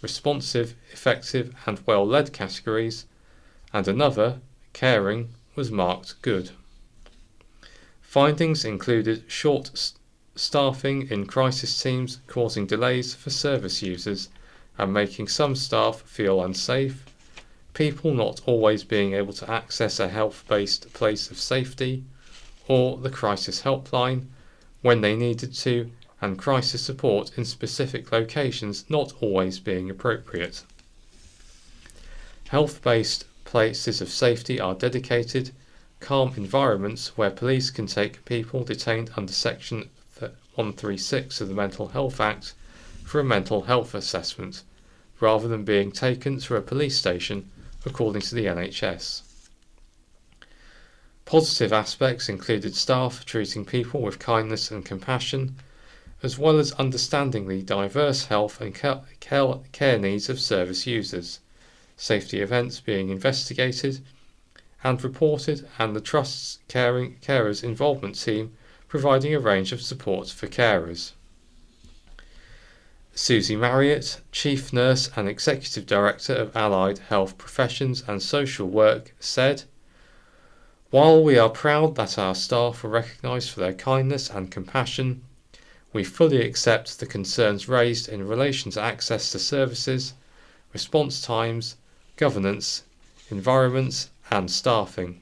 responsive, effective, and well-led categories, and another, caring, was marked good. Findings included short staffing in crisis teams causing delays for service users and making some staff feel unsafe, people not always being able to access a health-based place of safety, or the crisis helpline when they needed to, and crisis support in specific locations not always being appropriate. Health-based places of safety are dedicated, calm environments where police can take people detained under Section 136 of the Mental Health Act for a mental health assessment, rather than being taken to a police station, according to the NHS. Positive aspects included staff treating people with kindness and compassion, as well as understanding the diverse health and care needs of service users, safety events being investigated and reported, and the Trust's carers involvement team providing a range of support for carers. Susie Marriott, Chief Nurse and Executive Director of Allied Health Professions and Social Work, said, "While we are proud that our staff were recognised for their kindness and compassion, we fully accept the concerns raised in relation to access to services, response times, governance, environments, and staffing.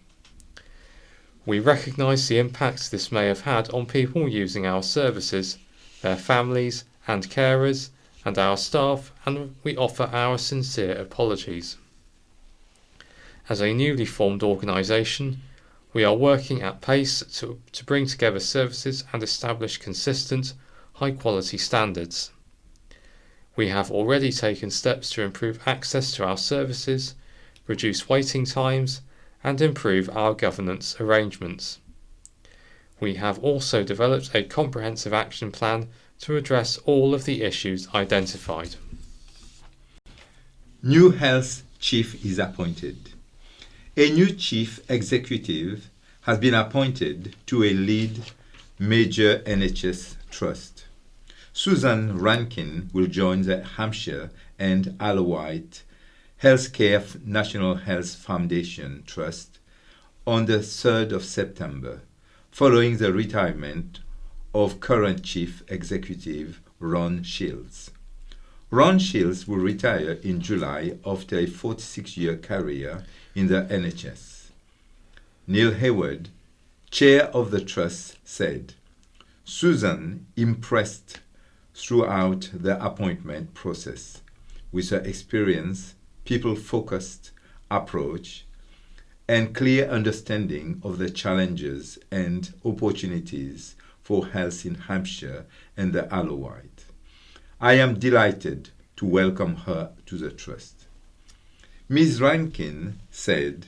We recognise the impact this may have had on people using our services, their families and carers, and our staff, and we offer our sincere apologies. As a newly formed organisation, we are working at pace to bring together services and establish consistent, high-quality standards. We have already taken steps to improve access to our services, reduce waiting times, and improve our governance arrangements. We have also developed a comprehensive action plan to address all of the issues identified. New health chief is appointed. A new chief executive has been appointed to a lead major NHS trust. Susan Rankin will join the Hampshire and Isle of Wight Healthcare National Health Foundation Trust on the 3rd of September, following the retirement of current chief executive Ron Shields. Ron Shields will retire in July after a 46-year career in the NHS. Neil Hayward, chair of the trust, said, Susan impressed throughout the appointment process with her experience, people-focused approach, and clear understanding of the challenges and opportunities for health in Hampshire and the Isle of Wight. I am delighted to welcome her to the trust. Ms. Rankin said,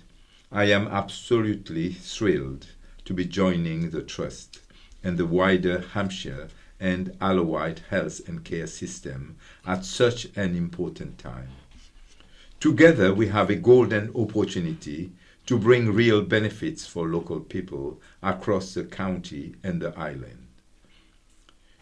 I am absolutely thrilled to be joining the trust and the wider Hampshire and Isle of Wight health and care system at such an important time. Together we have a golden opportunity to bring real benefits for local people across the county and the island.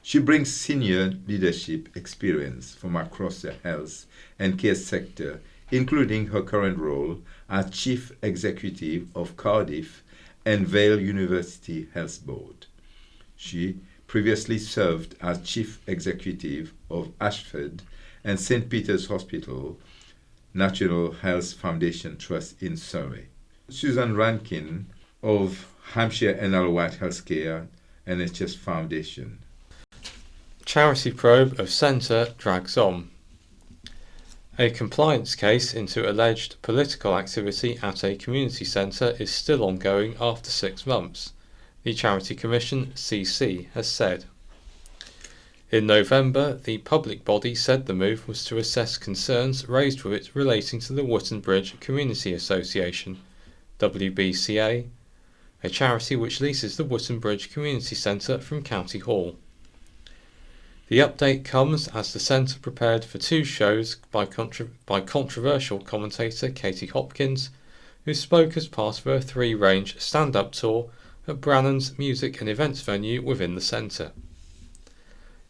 She brings senior leadership experience from across the health and care sector, including her current role as Chief Executive of Cardiff and Vale University Health Board. She previously served as Chief Executive of Ashford and St. Peter's Hospital National Health Foundation Trust in Surrey. Susan Rankin of Hampshire and Isle of Wight Healthcare NHS Foundation. Charity probe of centre drags on. A compliance case into alleged political activity at a community centre is still ongoing after 6 months, the Charity Commission (CC) has said. In November, the public body said the move was to assess concerns raised with it relating to the Wootton Bridge Community Association, WBCA, a charity which leases the Wootton Bridge Community Centre from County Hall. The update comes as the centre prepared for 2 shows by controversial commentator Katie Hopkins, who spoke as part of her 3-range stand-up tour at Brannan's music and events venue within the centre.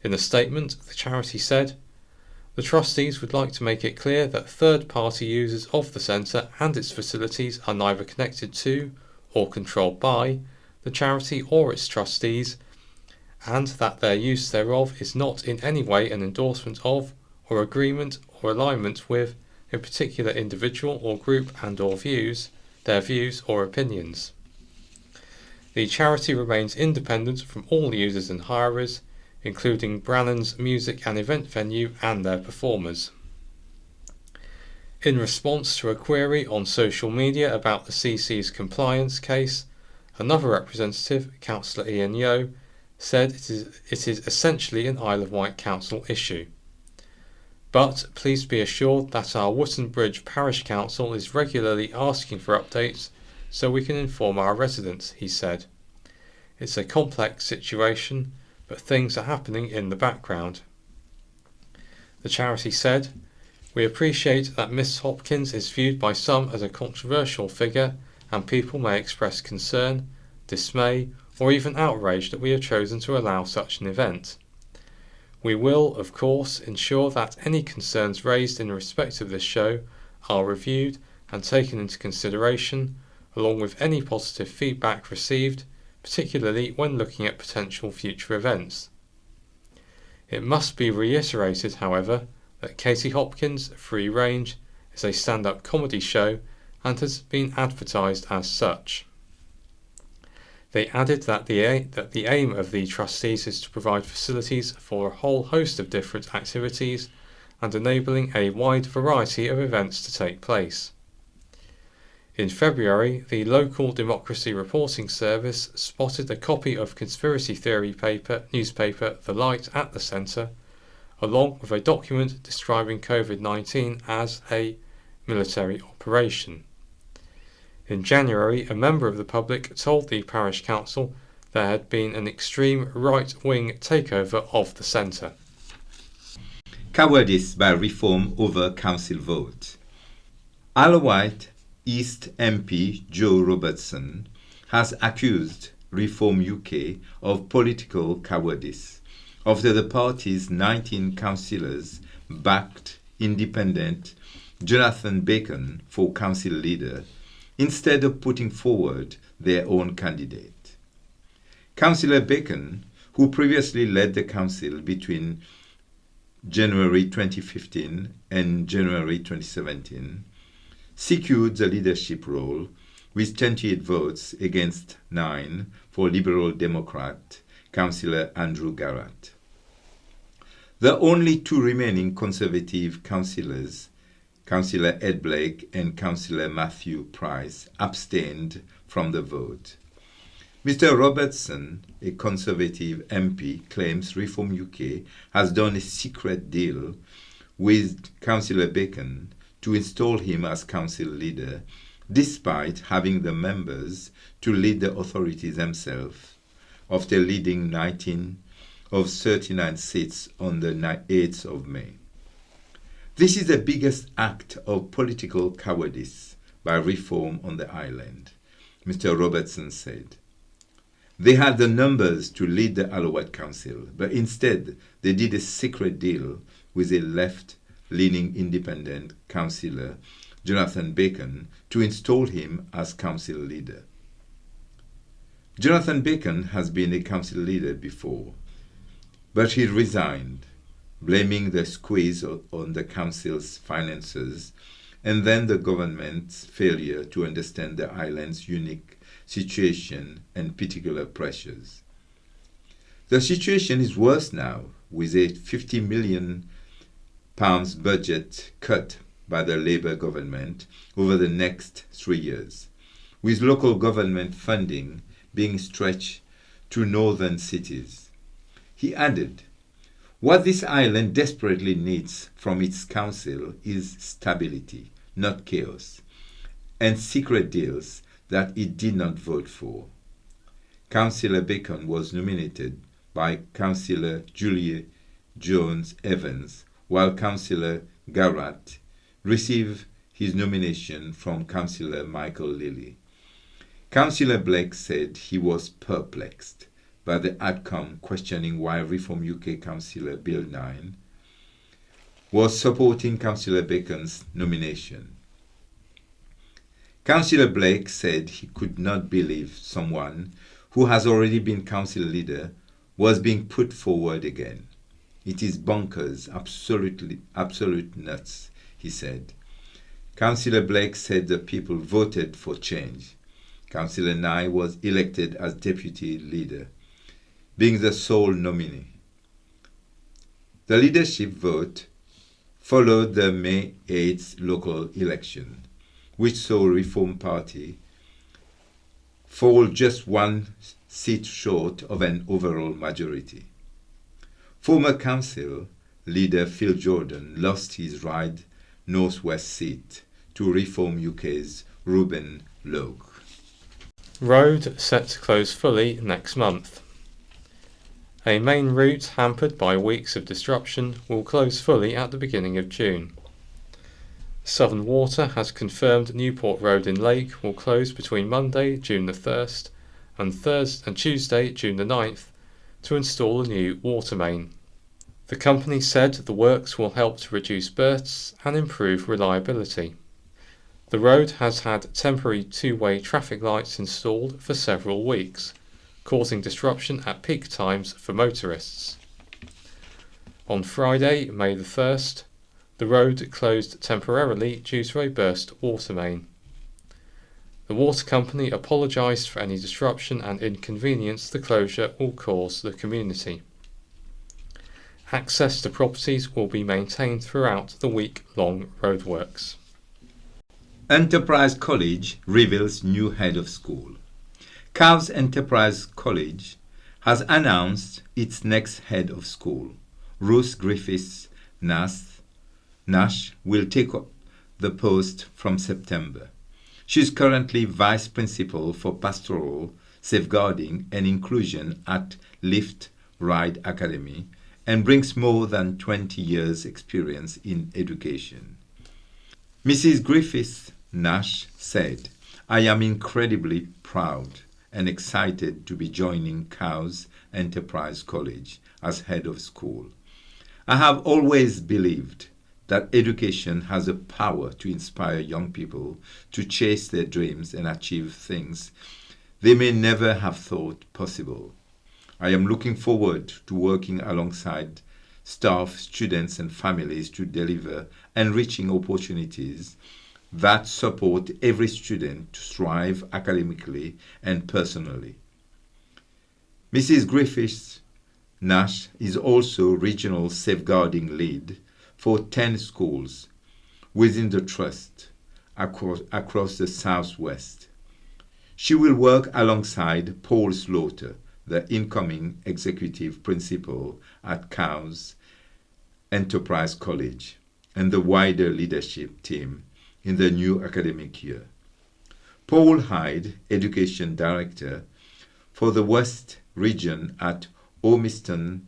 In a statement, the charity said, the trustees would like to make it clear that third-party users of the centre and its facilities are neither connected to or controlled by the charity or its trustees, and that their use thereof is not in any way an endorsement of, or agreement or alignment with, a particular individual or group and or views, their views or opinions. The charity remains independent from all users and hirers, including Brannan's music and event venue and their performers. In response to a query on social media about the CC's compliance case, another representative, Councillor Ian Yeo, said it is essentially an Isle of Wight Council issue. But please be assured that our Wootton Bridge Parish Council is regularly asking for updates so we can inform our residents, he said. It's a complex situation, but things are happening in the background. The charity said, we appreciate that Miss Hopkins is viewed by some as a controversial figure and people may express concern, dismay, or even outrage that we have chosen to allow such an event. We will, of course, ensure that any concerns raised in respect of this show are reviewed and taken into consideration, along with any positive feedback received, particularly when looking at potential future events. It must be reiterated, however, that Katie Hopkins' Free Range is a stand-up comedy show and has been advertised as such. They added that the aim of the trustees is to provide facilities for a whole host of different activities and enabling a wide variety of events to take place. In February, the local Democracy Reporting Service spotted a copy of conspiracy theory newspaper The Light at the centre, along with a document describing COVID-19 as a military operation. In January, a member of the public told the parish council there had been an extreme right-wing takeover of the centre. Cowardice by Reform over council vote. Isle of Wight East MP Joe Robertson has accused Reform UK of political cowardice after the party's 19 councillors backed independent Jonathan Bacon for council leader instead of putting forward their own candidate. Councillor Bacon, who previously led the council between January 2015 and January 2017, secured the leadership role with 28 votes against 9 for Liberal Democrat Councillor Andrew Garratt. The only two remaining Conservative councillors, Councillor Ed Blake and Councillor Matthew Price, abstained from the vote. Mr. Robertson, a Conservative MP, claims Reform UK has done a secret deal with Councillor Bacon to install him as council leader, despite having the members to lead the authorities themselves, after leading 19 of 39 seats on the 8th of May. This is the biggest act of political cowardice by Reform on the island, Mr. Robertson said. They had the numbers to lead the Isle of Wight Council, but instead they did a secret deal with a left-leaning independent councillor, Jonathan Bacon, to install him as council leader. Jonathan Bacon has been a council leader before, but he resigned, blaming the squeeze on the council's finances and then the government's failure to understand the island's unique situation and particular pressures. The situation is worse now, with a £50 million budget cut by the Labour government over the next 3 years, with local government funding being stretched to northern cities. He added, "What this island desperately needs from its council is stability, not chaos, and secret deals that it did not vote for." Councillor Bacon was nominated by Councillor Julia Jones-Evans, while Councillor Garratt received his nomination from Councillor Michael Lilly. Councillor Blake said he was perplexed by the outcome, questioning why Reform UK Councillor Bill 9 was supporting Councillor Bacon's nomination. Councillor Blake said he could not believe someone who has already been council leader was being put forward again. "It is bonkers, absolute nuts," he said. Councillor Blake said the people voted for change. Councillor Nye was elected as deputy leader, being the sole nominee. The leadership vote followed the May 8th local election, which saw Reform Party fall just one seat short of an overall majority. Former council leader Phil Jordan lost his Ryde Northwest seat to Reform UK's Ruben Logue. Road set to close fully next month. A main route hampered by weeks of disruption will close fully at the beginning of June. Southern Water has confirmed Newport Road in Lake will close between Monday, June the 1st and Tuesday, June the 9th to install a new water main. The company said the works will help to reduce bursts and improve reliability. The road has had temporary two-way traffic lights installed for several weeks, causing disruption at peak times for motorists. On Friday, May the 1st, the road closed temporarily due to a burst water main. The water company apologised for any disruption and inconvenience the closure will cause the community. Access to properties will be maintained throughout the week-long roadworks. Enterprise College reveals new head of school. Cowes Enterprise College has announced its next head of school. Ruth Griffiths Nash will take up the post from September. She is currently Vice Principal for Pastoral, Safeguarding and Inclusion at Lift Ride Academy and brings more than 20 years' experience in education. Mrs. Griffith Nash said, "I am incredibly proud and excited to be joining Cowes Enterprise College as head of school. I have always believed that education has a power to inspire young people to chase their dreams and achieve things they may never have thought possible. I am looking forward to working alongside staff, students, and families to deliver enriching opportunities that support every student to thrive academically and personally." Mrs. Griffiths Nash is also Regional Safeguarding Lead for 10 schools within the Trust across the Southwest. She will work alongside Paul Slaughter, the incoming Executive Principal at Cowes Enterprise College, and the wider leadership team in the new academic year. Paul Hyde, Education Director for the West Region at Ormiston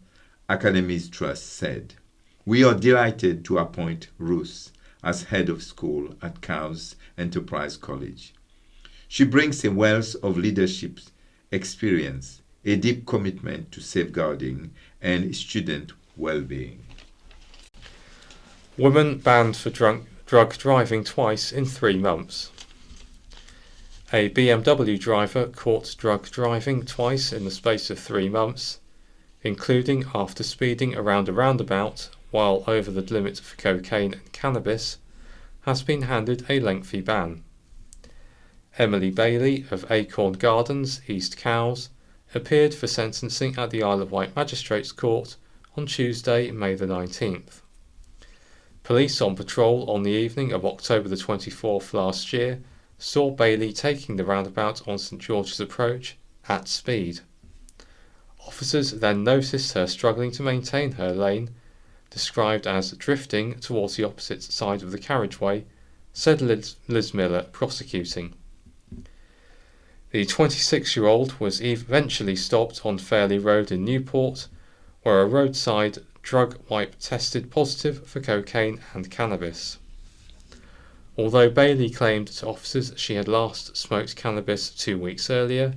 Academies Trust, said, "We are delighted to appoint Ruth as head of school at Cowes Enterprise College. She brings a wealth of leadership experience, a deep commitment to safeguarding and student well-being." Woman banned for drug driving twice in 3 months. A BMW driver caught drug driving twice in the space of 3 months, including after speeding around a roundabout while over the limit for cocaine and cannabis, has been handed a lengthy ban. Emily Bailey of Acorn Gardens, East Cowes, appeared for sentencing at the Isle of Wight Magistrates Court on Tuesday, May the 19th. Police on patrol on the evening of October the 24th last year saw Bailey taking the roundabout on St George's Approach at speed. Officers then noticed her struggling to maintain her lane, described as drifting towards the opposite side of the carriageway, said Liz Miller, prosecuting. The 26-year-old was eventually stopped on Fairley Road in Newport, where a roadside drug wipe tested positive for cocaine and cannabis. Although Bailey claimed to officers she had last smoked cannabis 2 weeks earlier,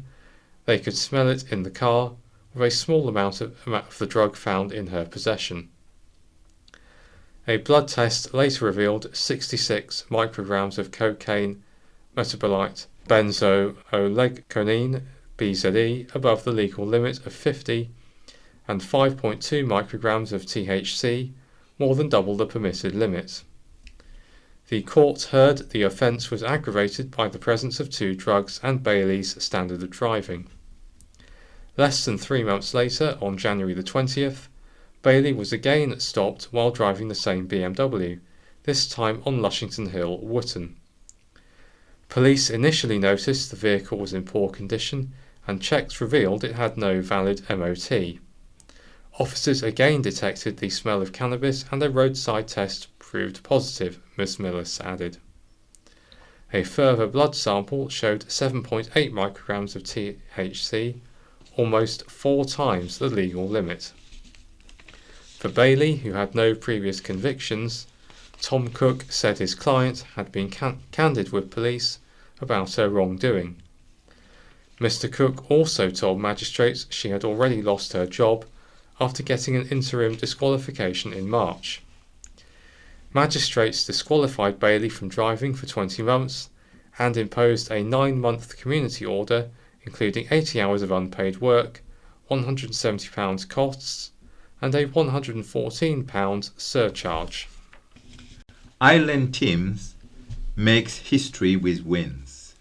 they could smell it in the car, with a small amount of the drug found in her possession. A blood test later revealed 66 micrograms of cocaine metabolite benzoylecgonine (BZE) above the legal limit of 50 and 5.2 micrograms of THC, more than double the permitted limit. The court heard the offence was aggravated by the presence of 2 drugs and Bailey's standard of driving. Less than 3 months later, on January the 20th, Bailey was again stopped while driving the same BMW, this time on Lushington Hill, Wootton. Police initially noticed the vehicle was in poor condition and checks revealed it had no valid MOT. Officers again detected the smell of cannabis and a roadside test proved positive, Ms. Miller added. A further blood sample showed 7.8 micrograms of THC, almost 4 times the legal limit. For Bailey, who had no previous convictions, Tom Cook said his client had been candid with police about her wrongdoing. Mr. Cook also told magistrates she had already lost her job after getting an interim disqualification in March. Magistrates disqualified Bailey from driving for 20 months and imposed a 9-month community order, including 80 hours of unpaid work, £170 costs, and a £114 surcharge. Island Teams makes history with wins.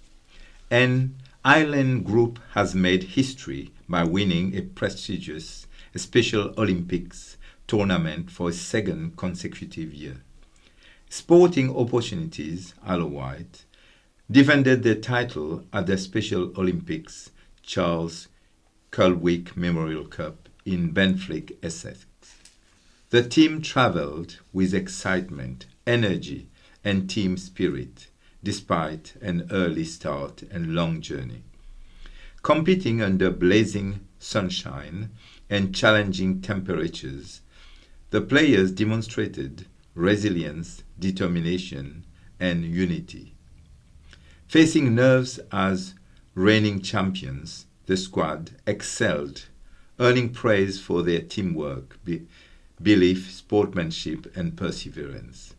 An Island group has made history by winning a prestigious Special Olympics tournament for a 2nd consecutive year. Sporting Opportunities, Isle of Wight, defended their title at the Special Olympics Charles Culwick Memorial Cup in Benfleet, Essex. The team travelled with excitement, energy, and team spirit, despite an early start and long journey. Competing under blazing sunshine and challenging temperatures, the players demonstrated resilience, determination, and unity. Facing nerves as reigning champions, the squad excelled, earning praise for their teamwork, belief, sportsmanship, and perseverance.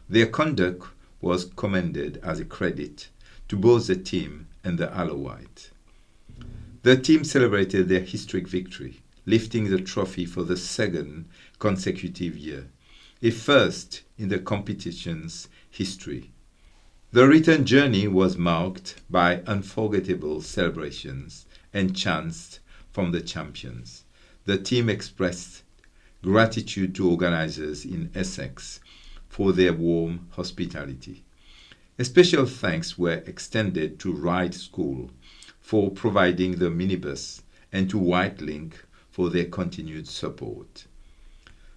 Their conduct was commended as a credit to both the team and the Isle of Wight. The team celebrated their historic victory, lifting the trophy for the second consecutive year, a first in the competition's history. The return journey was marked by unforgettable celebrations and chants from the champions. The team expressed gratitude to organisers in Essex for their warm hospitality. A special thanks were extended to Ride School for providing the minibus and to Whitelink for their continued support.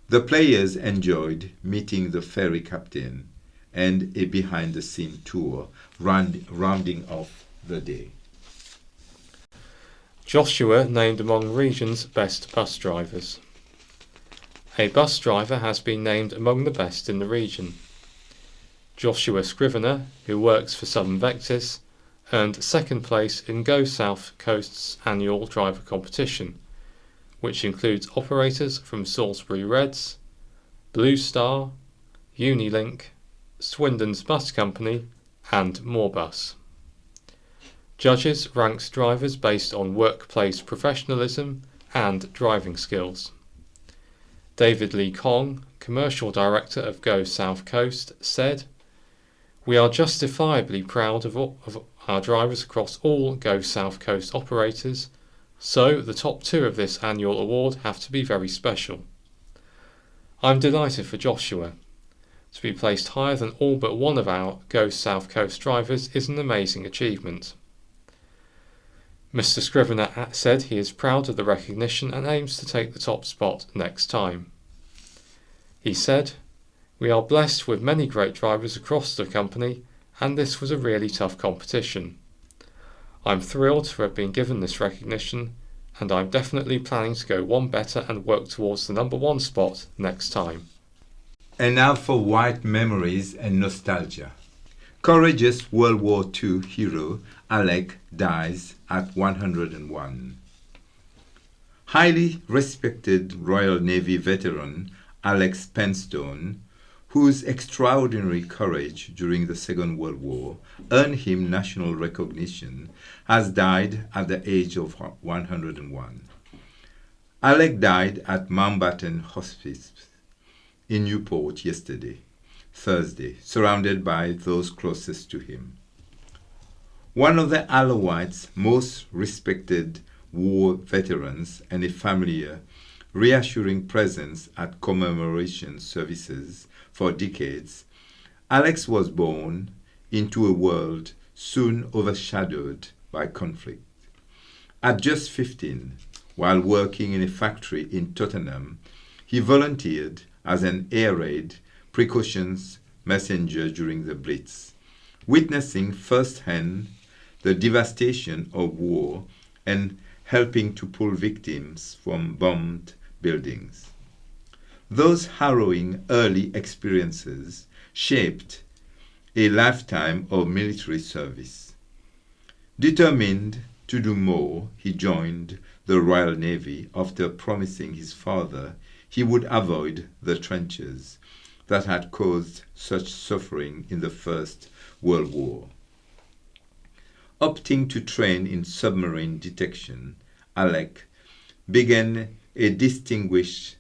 The players enjoyed meeting the ferry captain and a behind-the-scene tour rounding off the day. Joshua named among region's best bus drivers. A bus driver has been named among the best in the region. Joshua Scrivener, who works for Southern Vectors, earned second place in Go South Coast's annual driver competition, which includes operators from Salisbury Reds, Blue Star, Unilink, Swindon's Bus Company, and Moorbus. Judges ranked drivers based on workplace professionalism and driving skills. David Lee Kong, Commercial Director of Go South Coast, said, "We are justifiably proud of our drivers across all Go South Coast operators, so the top two of this annual award have to be very special. I'm delighted for Joshua. To be placed higher than all but one of our Go South Coast drivers is an amazing achievement." Mr. Scrivener said he is proud of the recognition and aims to take the top spot next time. He said, "We are blessed with many great drivers across the company, and this was a really tough competition. I'm thrilled to have been given this recognition, and I'm definitely planning to go one better and work towards the number one spot next time." And now for Wight memories and nostalgia. Courageous World War II hero Alec dies at 101. Highly respected Royal Navy veteran Alex Penstone, whose extraordinary courage during the Second World War earned him national recognition, has died at the age of 101. Alec died at Mountbatten Hospice in Newport yesterday, Thursday, surrounded by those closest to him. One of the Isle of Wight's most respected war veterans and a familiar, reassuring presence at commemoration services for decades, Alex was born into a world soon overshadowed by conflict. At just 15, while working in a factory in Tottenham, he volunteered as an air raid precautions messenger during the Blitz, witnessing firsthand the devastation of war and helping to pull victims from bombed buildings. Those harrowing early experiences shaped a lifetime of military service. Determined to do more, he joined the Royal Navy after promising his father he would avoid the trenches that had caused such suffering in the First World War. Opting to train in submarine detection, Alec began a distinguished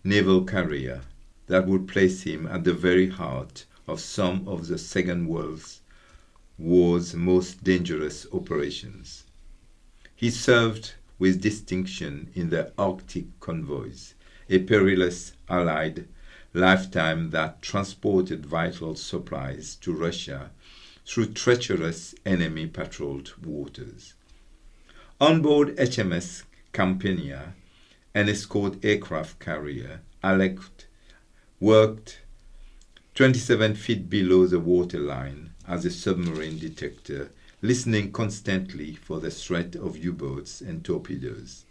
naval career that would place him at the very heart of some of the Second World War's most dangerous operations. He served with distinction in the Arctic convoys, a perilous Allied lifetime that transported vital supplies to Russia through treacherous enemy-patrolled waters. On board HMS Campania, an escort aircraft carrier, Alec worked 27 feet below the waterline as a submarine detector, listening constantly for the threat of U-boats and torpedoes.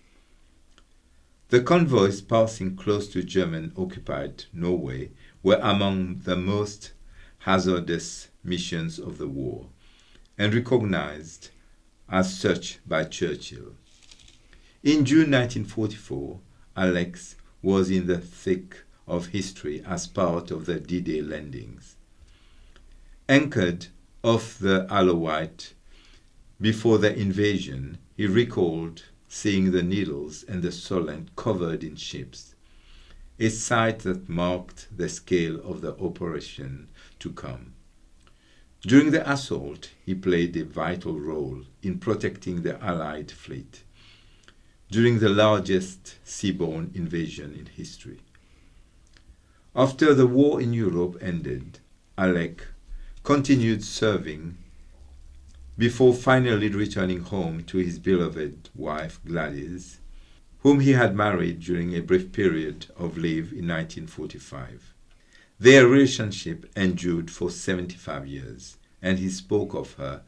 The convoys passing close to German-occupied Norway were among the most hazardous missions of the war, and recognized as such by Churchill. In June 1944, Alex was in the thick of history as part of the D-Day landings. Anchored off the Isle of Wight before the invasion, he recalled seeing the Needles and the Solent covered in ships, a sight that marked the scale of the operation to come. During the assault, he played a vital role in protecting the Allied fleet during the largest seaborne invasion in history. After the war in Europe ended, Alec continued serving before finally returning home to his beloved wife Gladys, whom he had married during a brief period of leave in 1945. Their relationship endured for 75 years, and he spoke of her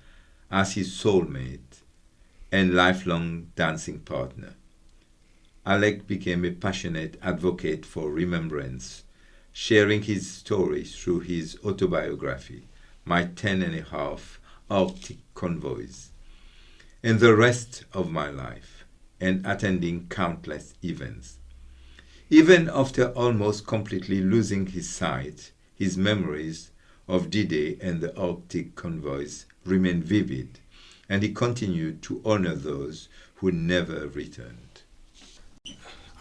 as his soulmate and lifelong dancing partner. Alec became a passionate advocate for remembrance, sharing his story through his autobiography, My 10.5 Arctic Convoys, and the rest of my life, and attending countless events. Even after almost completely losing his sight, his memories of D-Day and the Arctic convoys remained vivid, and he continued to honor those who never returned.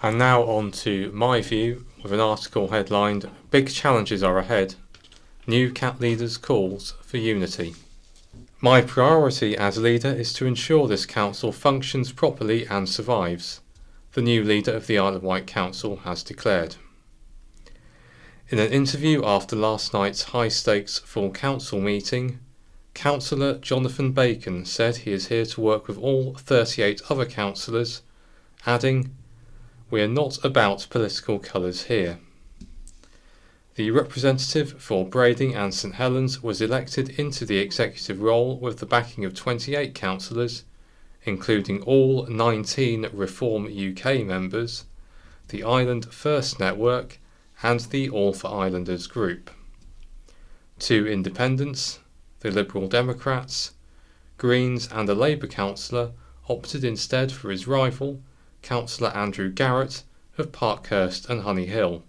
And now on to my view, with an article headlined Big Challenges Are Ahead. New CAT Leaders Calls for Unity. My priority as leader is to ensure this council functions properly and survives, the new leader of the Isle of Wight Council has declared. In an interview after last night's high-stakes full council meeting, Councillor Jonathan Bacon said he is here to work with all 38 other councillors, adding, "We are not about political colours here." The representative for Brading and St Helens was elected into the executive role with the backing of 28 councillors, including all 19 Reform UK members, the Island First Network and the All for Islanders group. 2 independents, the Liberal Democrats, Greens and a Labour councillor opted instead for his rival, Councillor Andrew Garrett of Parkhurst and Honey Hill.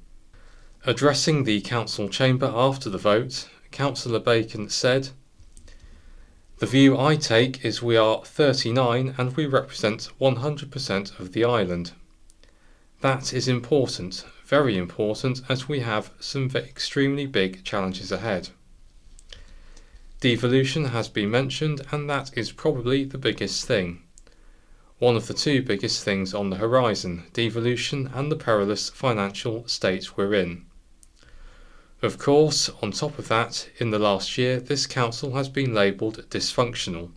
Addressing the council chamber after the vote, Councillor Bacon said, "The view I take is we are 39 and we represent 100% of the island. That is important, very important, as we have some extremely big challenges ahead. Devolution has been mentioned, and that is probably the biggest thing. One of the 2 biggest things on the horizon, devolution and the perilous financial state we're in. Of course, on top of that, in the last year, this council has been labelled dysfunctional.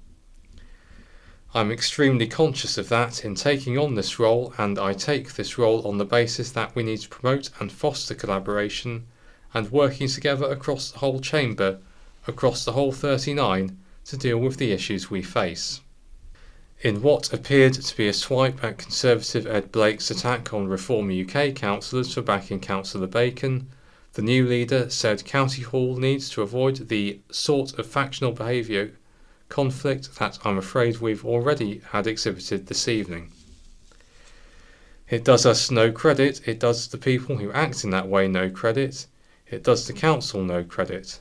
I'm extremely conscious of that in taking on this role, and I take this role on the basis that we need to promote and foster collaboration and working together across the whole chamber, across the whole 39, to deal with the issues we face." In what appeared to be a swipe at Conservative Ed Blake's attack on Reform UK councillors for backing Councillor Bacon, the new leader said County Hall needs to avoid the sort of factional behaviour conflict that I'm afraid we've already had exhibited this evening. It does us no credit, it does the people who act in that way no credit, it does the council no credit.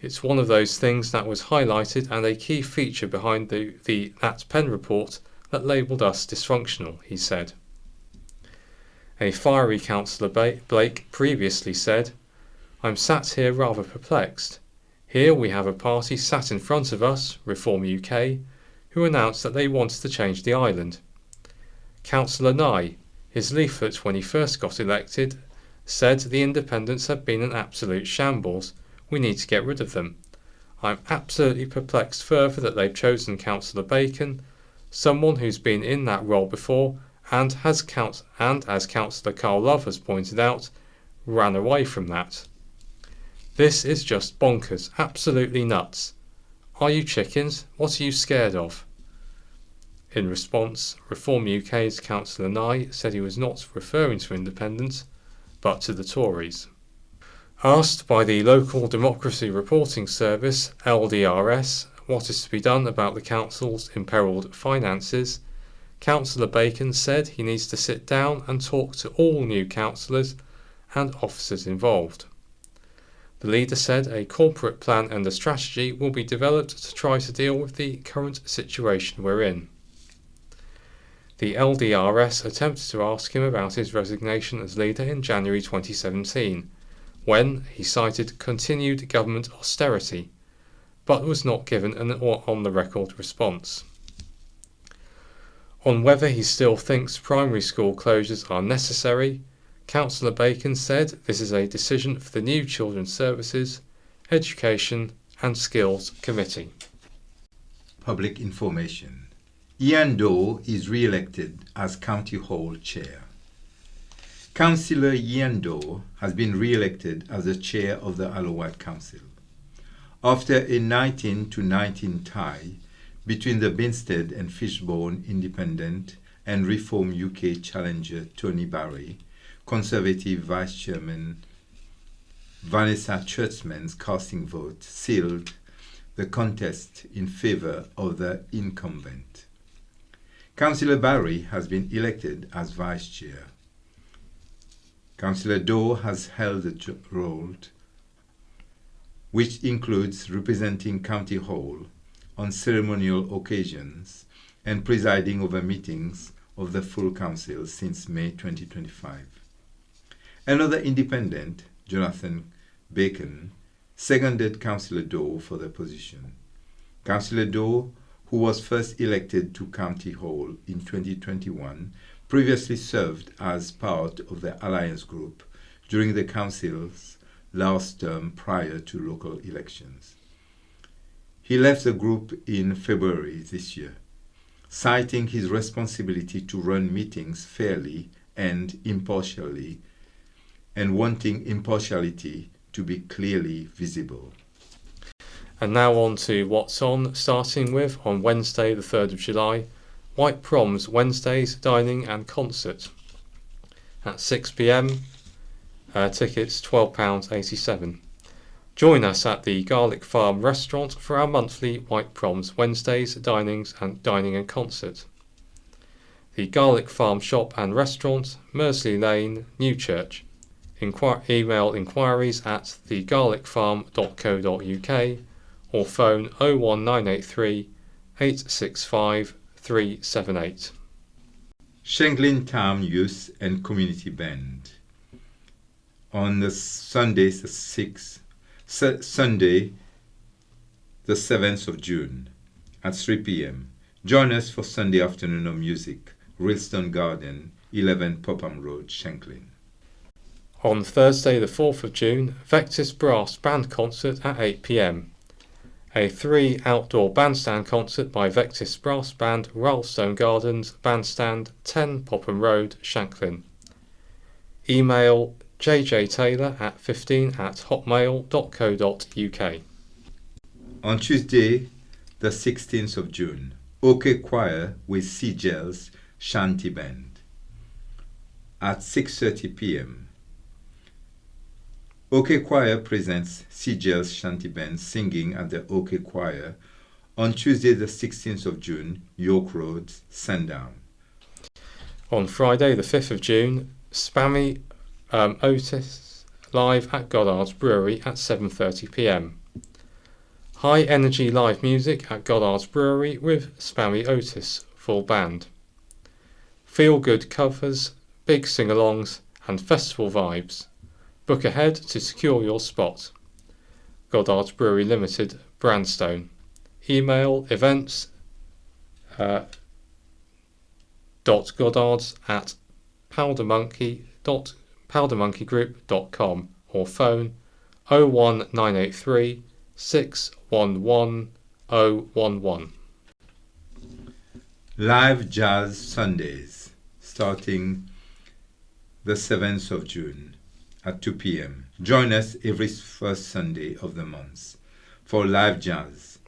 It's one of those things that was highlighted and a key feature behind that Penn report that labelled us dysfunctional, he said. A fiery Councillor Blake previously said, "I'm sat here rather perplexed. Here we have a party sat in front of us, Reform UK, who announced that they wanted to change the island. Councillor Nye, his leaflet when he first got elected, said the independents had been an absolute shambles. We need to get rid of them. I'm absolutely perplexed further that they've chosen Councillor Bacon, someone who's been in that role before and as Councillor Carl Love has pointed out, ran away from that. This is just bonkers, absolutely nuts. Are you chickens? What are you scared of? In response, Reform UK's Councillor Nye said he was not referring to independents, but to the Tories. Asked by the Local Democracy Reporting Service, LDRS, what is to be done about the council's imperilled finances, Councillor Bacon said he needs to sit down and talk to all new councillors and officers involved. The leader said a corporate plan and a strategy will be developed to try to deal with the current situation we're in. The LDRS attempted to ask him about his resignation as leader in January 2017, when he cited continued government austerity, but was not given an on-the-record response. On whether he still thinks primary school closures are necessary, Councillor Bacon said this is a decision for the new Children's Services, Education and Skills Committee. Public information. Ian Doe is re-elected as County Hall Chair. Councillor Ian Doe has been re-elected as the Chair of the Isle of Wight Council. After a 19-19 tie between the Binstead and Fishbourne Independent and Reform UK challenger Tony Barry, Conservative Vice Chairman Vanessa Churchman's casting vote sealed the contest in favour of the incumbent. Councillor Barry has been elected as Vice Chair. Councillor Doe has held the role, which includes representing County Hall on ceremonial occasions and presiding over meetings of the full council since May 2025. Another independent, Jonathan Bacon, seconded Councillor Doe for the position. Councillor Doe, who was first elected to County Hall in 2021, previously served as part of the Alliance Group during the Council's last term prior to local elections. He left the group in February this year, citing his responsibility to run meetings fairly and impartially, and wanting impartiality to be clearly visible. And now on to what's on, starting with, on Wednesday the 3rd of July, White Proms Wednesdays Dining and Concert. At 6 p.m, tickets £12.87. Join us at the Garlic Farm restaurant for our monthly White Proms Wednesdays dining and concert. The Garlic Farm shop and restaurant, Mersley Lane, Newchurch. Email inquiries at thegarlicfarm.co.uk or phone 01983 865 378. Shanklin Town Youth and Community Band. On the Sunday the 7th of June at 3 p.m. Join us for Sunday afternoon of music, Rilston Garden, 11 Popham Road, Shanklin. On Thursday the 4th of June, Vectis Brass Band Concert at 8 p.m. A 3 outdoor bandstand concert by Vectis Brass Band, Ralstone Gardens, Bandstand, 10 Popham Road, Shanklin. Email jjtaylor15@hotmail.co.uk. On Tuesday, the 16th of June, OK Choir with Seagulls Shanty Band at 6:30 p.m. OK Choir presents Seagulls Shanty Band singing at the OK Choir on Tuesday, the 16th of June, York Road, Sandown. On Friday, the 5th of June, Spammy Otis live at Goddard's Brewery at 7:30 p.m. High energy live music at Goddard's Brewery with Spammy Otis full band. Feel good covers, big sing-alongs and festival vibes. Book ahead to secure your spot. Goddard's Brewery Limited, Brandstone. Email events .goddards@powdermonkeygroup.com or phone 01983 611 011. Live Jazz Sundays, starting the 7th of June at 2 p.m. Join us every first Sunday of the month for live jazz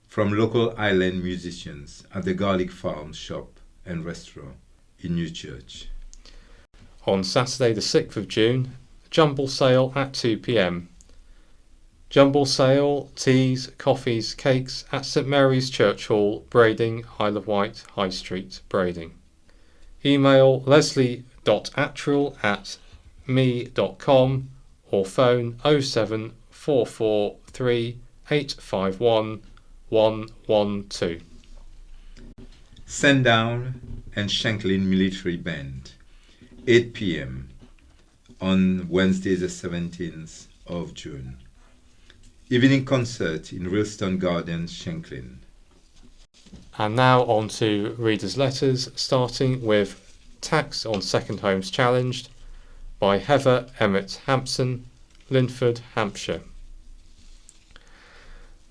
from local island musicians at the Garlic Farm shop and restaurant in New Church. On Saturday the 6th of June, Jumble Sale at 2 p.m. Jumble Sale, teas, coffees, cakes at St Mary's Church Hall, Brading, Isle of Wight, High Street, Brading. Email leslie.attrill@me.com or phone 07443 851 112. Sandown and Shanklin Military Band, 8 p.m. on Wednesday the 17th of June. Evening concert in Ralston Gardens, Shanklin. And now on to readers' letters, starting with Tax on Second Homes Challenged by Heather Emmett Hampson, Linford, Hampshire.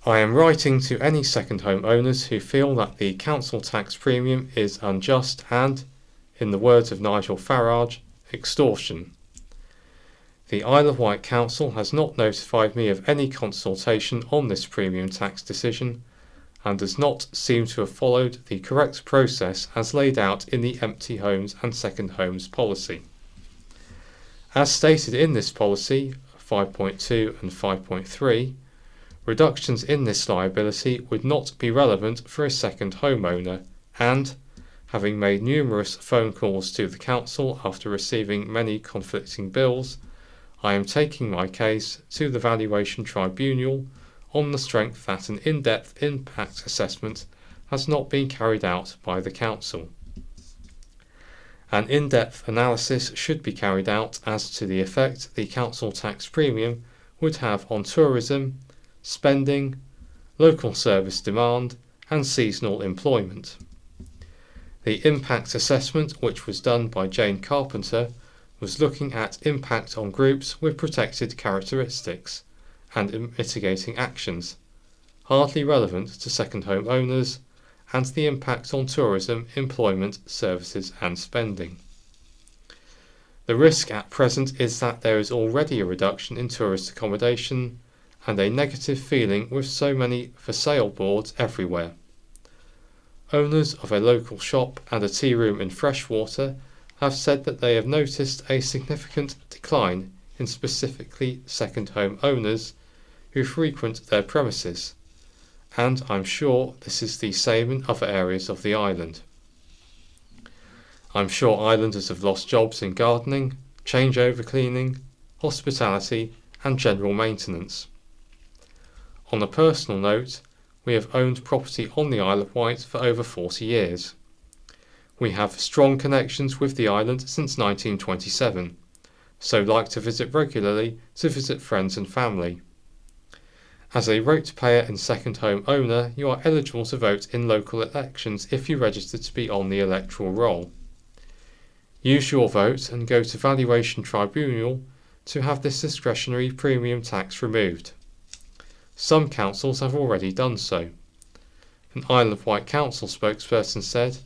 I am writing to any second home owners who feel that the council tax premium is unjust and, in the words of Nigel Farage, extortion. The Isle of Wight Council has not notified me of any consultation on this premium tax decision and does not seem to have followed the correct process as laid out in the Empty Homes and Second Homes policy. As stated in this policy, 5.2 and 5.3, reductions in this liability would not be relevant for a second homeowner and, having made numerous phone calls to the council after receiving many conflicting bills, I am taking my case to the Valuation Tribunal on the strength that an in-depth impact assessment has not been carried out by the council. An in-depth analysis should be carried out as to the effect the council tax premium would have on tourism, spending, local service demand and seasonal employment. The impact assessment, which was done by Jane Carpenter, was looking at impact on groups with protected characteristics and mitigating actions, hardly relevant to second home owners, and the impact on tourism, employment, services and spending. The risk at present is that there is already a reduction in tourist accommodation and a negative feeling with so many for sale boards everywhere. Owners of a local shop and a tea room in Freshwater have said that they have noticed a significant decline in specifically second home owners who frequent their premises, and I'm sure this is the same in other areas of the island. I'm sure islanders have lost jobs in gardening, changeover cleaning, hospitality and general maintenance. On a personal note, we have owned property on the Isle of Wight for over 40 years. We have strong connections with the island since 1927, so like to visit regularly to visit friends and family. As a ratepayer and second home owner, you are eligible to vote in local elections if you register to be on the electoral roll. Use your vote and go to Valuation Tribunal to have this discretionary premium tax removed. Some councils have already done so. An Isle of Wight Council spokesperson said,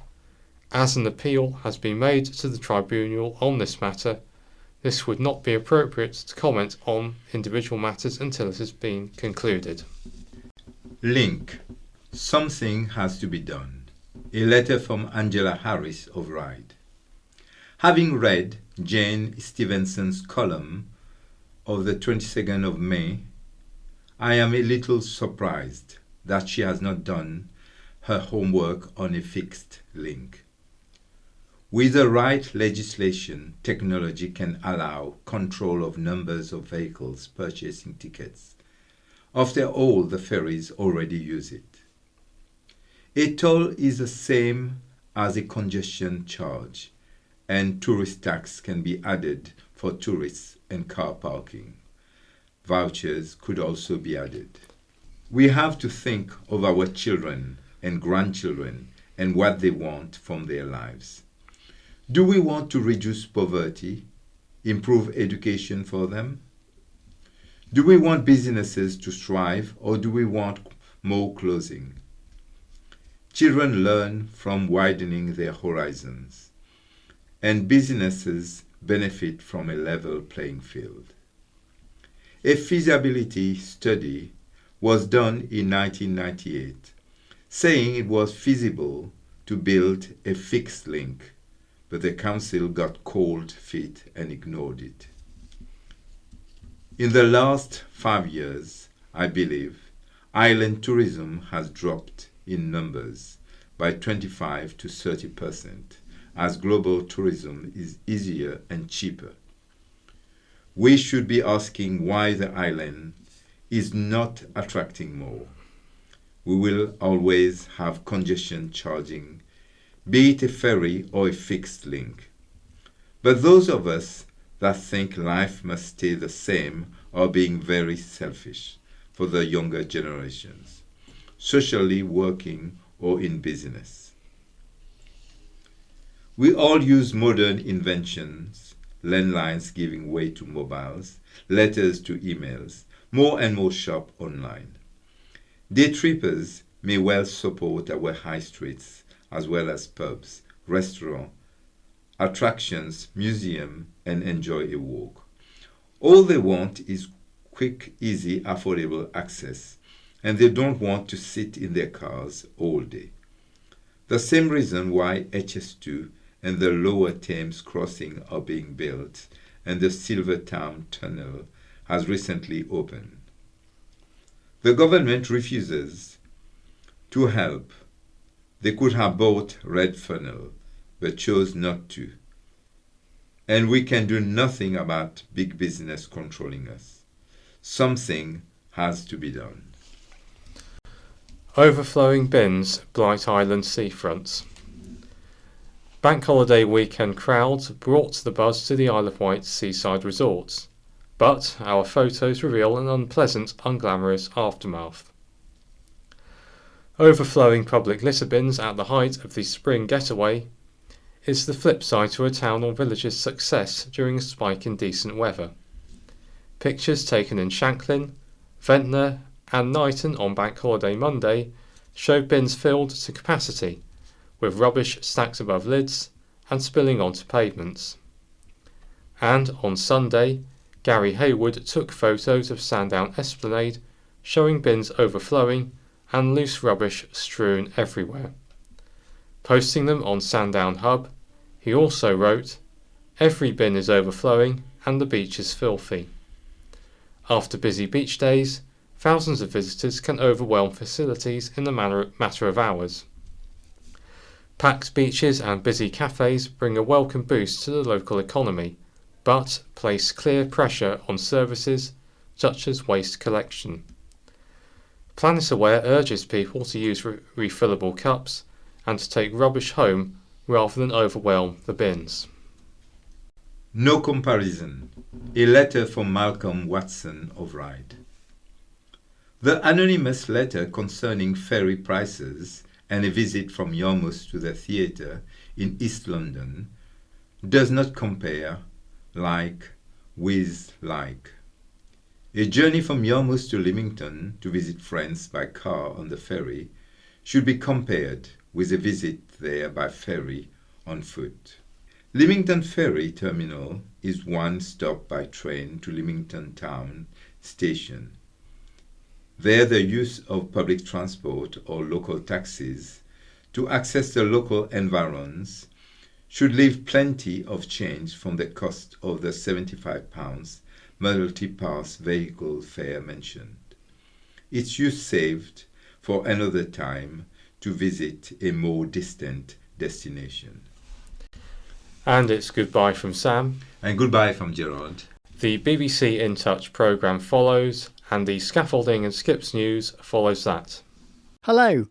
"As an appeal has been made to the Tribunal on this matter, this would not be appropriate to comment on individual matters until it has been concluded." Link. Something has to be done. A letter from Angela Harris of Ryde. Having read Jane Stevenson's column of the 22nd of May, I am a little surprised that she has not done her homework on a fixed link. With the right legislation, technology can allow control of numbers of vehicles purchasing tickets. After all, the ferries already use it. A toll is the same as a congestion charge, and tourist tax can be added for tourists and car parking. Vouchers could also be added. We have to think of our children and grandchildren and what they want from their lives. Do we want to reduce poverty, improve education for them? Do we want businesses to thrive, or do we want more closing? Children learn from widening their horizons, and businesses benefit from a level playing field. A feasibility study was done in 1998, saying it was feasible to build a fixed link, but the council got cold feet and ignored it. In the last 5 years, I believe, island tourism has dropped in numbers by 25 to 30% as global tourism is easier and cheaper. We should be asking why the island is not attracting more. We will always have congestion charging, be it a ferry or a fixed link. But those of us that think life must stay the same are being very selfish for the younger generations, socially working or in business. We all use modern inventions, landlines giving way to mobiles, letters to emails, more and more shop online. Day trippers may well support our high streets as well as pubs, restaurants, attractions, museums, and enjoy a walk. All they want is quick, easy, affordable access, and they don't want to sit in their cars all day. The same reason why HS2 and the Lower Thames crossing are being built and the Silvertown Tunnel has recently opened. The government refuses to help. They could have bought Red Funnel, but chose not to. And we can do nothing about big business controlling us. Something has to be done. Overflowing bins blight island seafronts. Bank holiday weekend crowds brought the buzz to the Isle of Wight seaside resorts, but our photos reveal an unpleasant, unglamorous aftermath. Overflowing public litter bins at the height of the spring getaway is the flip side to a town or village's success during a spike in decent weather. Pictures taken in Shanklin, Ventnor and Knighton on Bank Holiday Monday show bins filled to capacity, with rubbish stacked above lids and spilling onto pavements. And on Sunday, Gary Hayward took photos of Sandown Esplanade showing bins overflowing and loose rubbish strewn everywhere. Posting them on Sandown Hub, he also wrote, "Every bin is overflowing and the beach is filthy." After busy beach days, thousands of visitors can overwhelm facilities in a matter of hours. Packed beaches and busy cafes bring a welcome boost to the local economy, but place clear pressure on services such as waste collection. Planet Aware urges people to use refillable cups and to take rubbish home rather than overwhelm the bins. No comparison. A letter from Malcolm Watson of Ryde. The anonymous letter concerning ferry prices and a visit from Yarmouth to the theatre in East London does not compare like with like. A journey from Yarmouth to Leamington to visit friends by car on the ferry should be compared with a visit there by ferry on foot. Leamington Ferry Terminal is one stop by train to Leamington Town Station. There the use of public transport or local taxis to access the local environs should leave plenty of change from the cost of the £75 multi-pass vehicle fare mentioned. Its use saved for another time to visit a more distant destination. And it's goodbye from Sam. And goodbye from Gerard. The BBC In Touch programme follows, and the Scaffolding and Skips news follows that. Hello.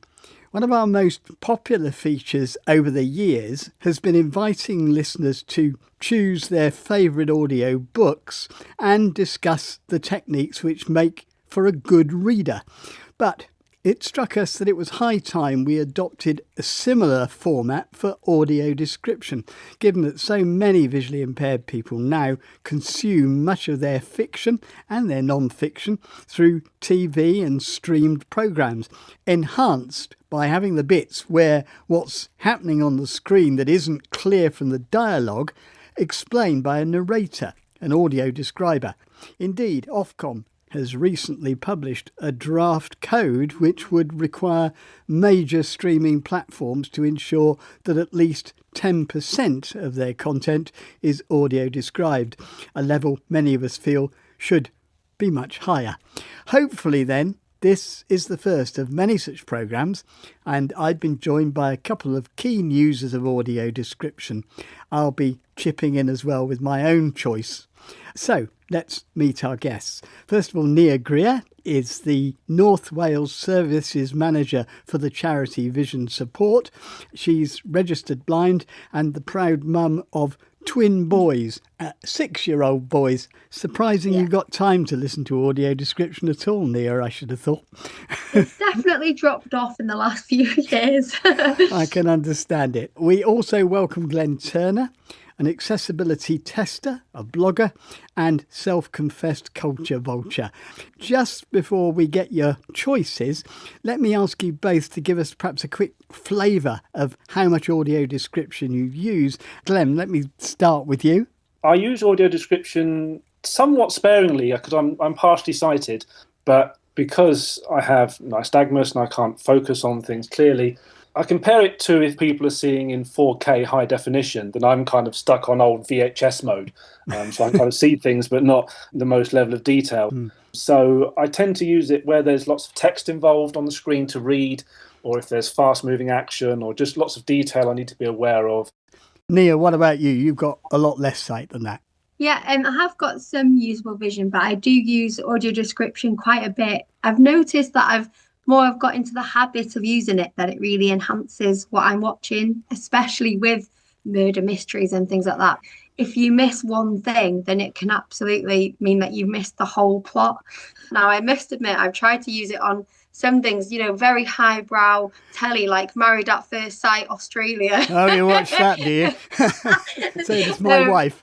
One of our most popular features over the years has been inviting listeners to choose their favourite audio books and discuss the techniques which make for a good reader. But it struck us that it was high time we adopted a similar format for audio description, given that so many visually impaired people now consume much of their fiction and their non-fiction through TV and streamed programmes, enhanced by having the bits where what's happening on the screen that isn't clear from the dialogue explained by a narrator, an audio describer. Indeed, Ofcom has recently published a draft code which would require major streaming platforms to ensure that at least 10% of their content is audio described, a level many of us feel should be much higher. Hopefully then, this is the first of many such programmes, and I've been joined by a couple of keen users of audio description. I'll be chipping in as well with my own choice. So, let's meet our guests. First of all, Nia Greer is the North Wales Services Manager for the charity Vision Support. She's registered blind and the proud mum of twin boys, 6-year-old boys. Surprising you've got time to listen to audio description at all, Nia, I should have thought. It's definitely dropped off in the last few years. I can understand it. We also welcome Glenn Turner, an accessibility tester, a blogger and self-confessed culture vulture. Just before we get your choices, let me ask you both to give us perhaps a quick flavour of how much audio description you use. Glenn, let me start with you. I use audio description somewhat sparingly because I'm partially sighted, but because I have nystagmus and I can't focus on things clearly, I compare it to if people are seeing in 4K high definition, then I'm kind of stuck on old VHS mode. So I kind of see things, but not the most level of detail. So I tend to use it where there's lots of text involved on the screen to read, or if there's fast moving action, or just lots of detail I need to be aware of. Nia, what about you? You've got a lot less sight than that. Yeah, I have got some usable vision, but I do use audio description quite a bit. I've noticed that I've got into the habit of using it, that it really enhances what I'm watching, especially with murder mysteries and things like that. If you miss one thing, then it can absolutely mean that you've missed the whole plot. Now, I must admit, I've tried to use it on some things, very highbrow telly, like Married at First Sight Australia. Oh, you watch that, do you? So does my wife.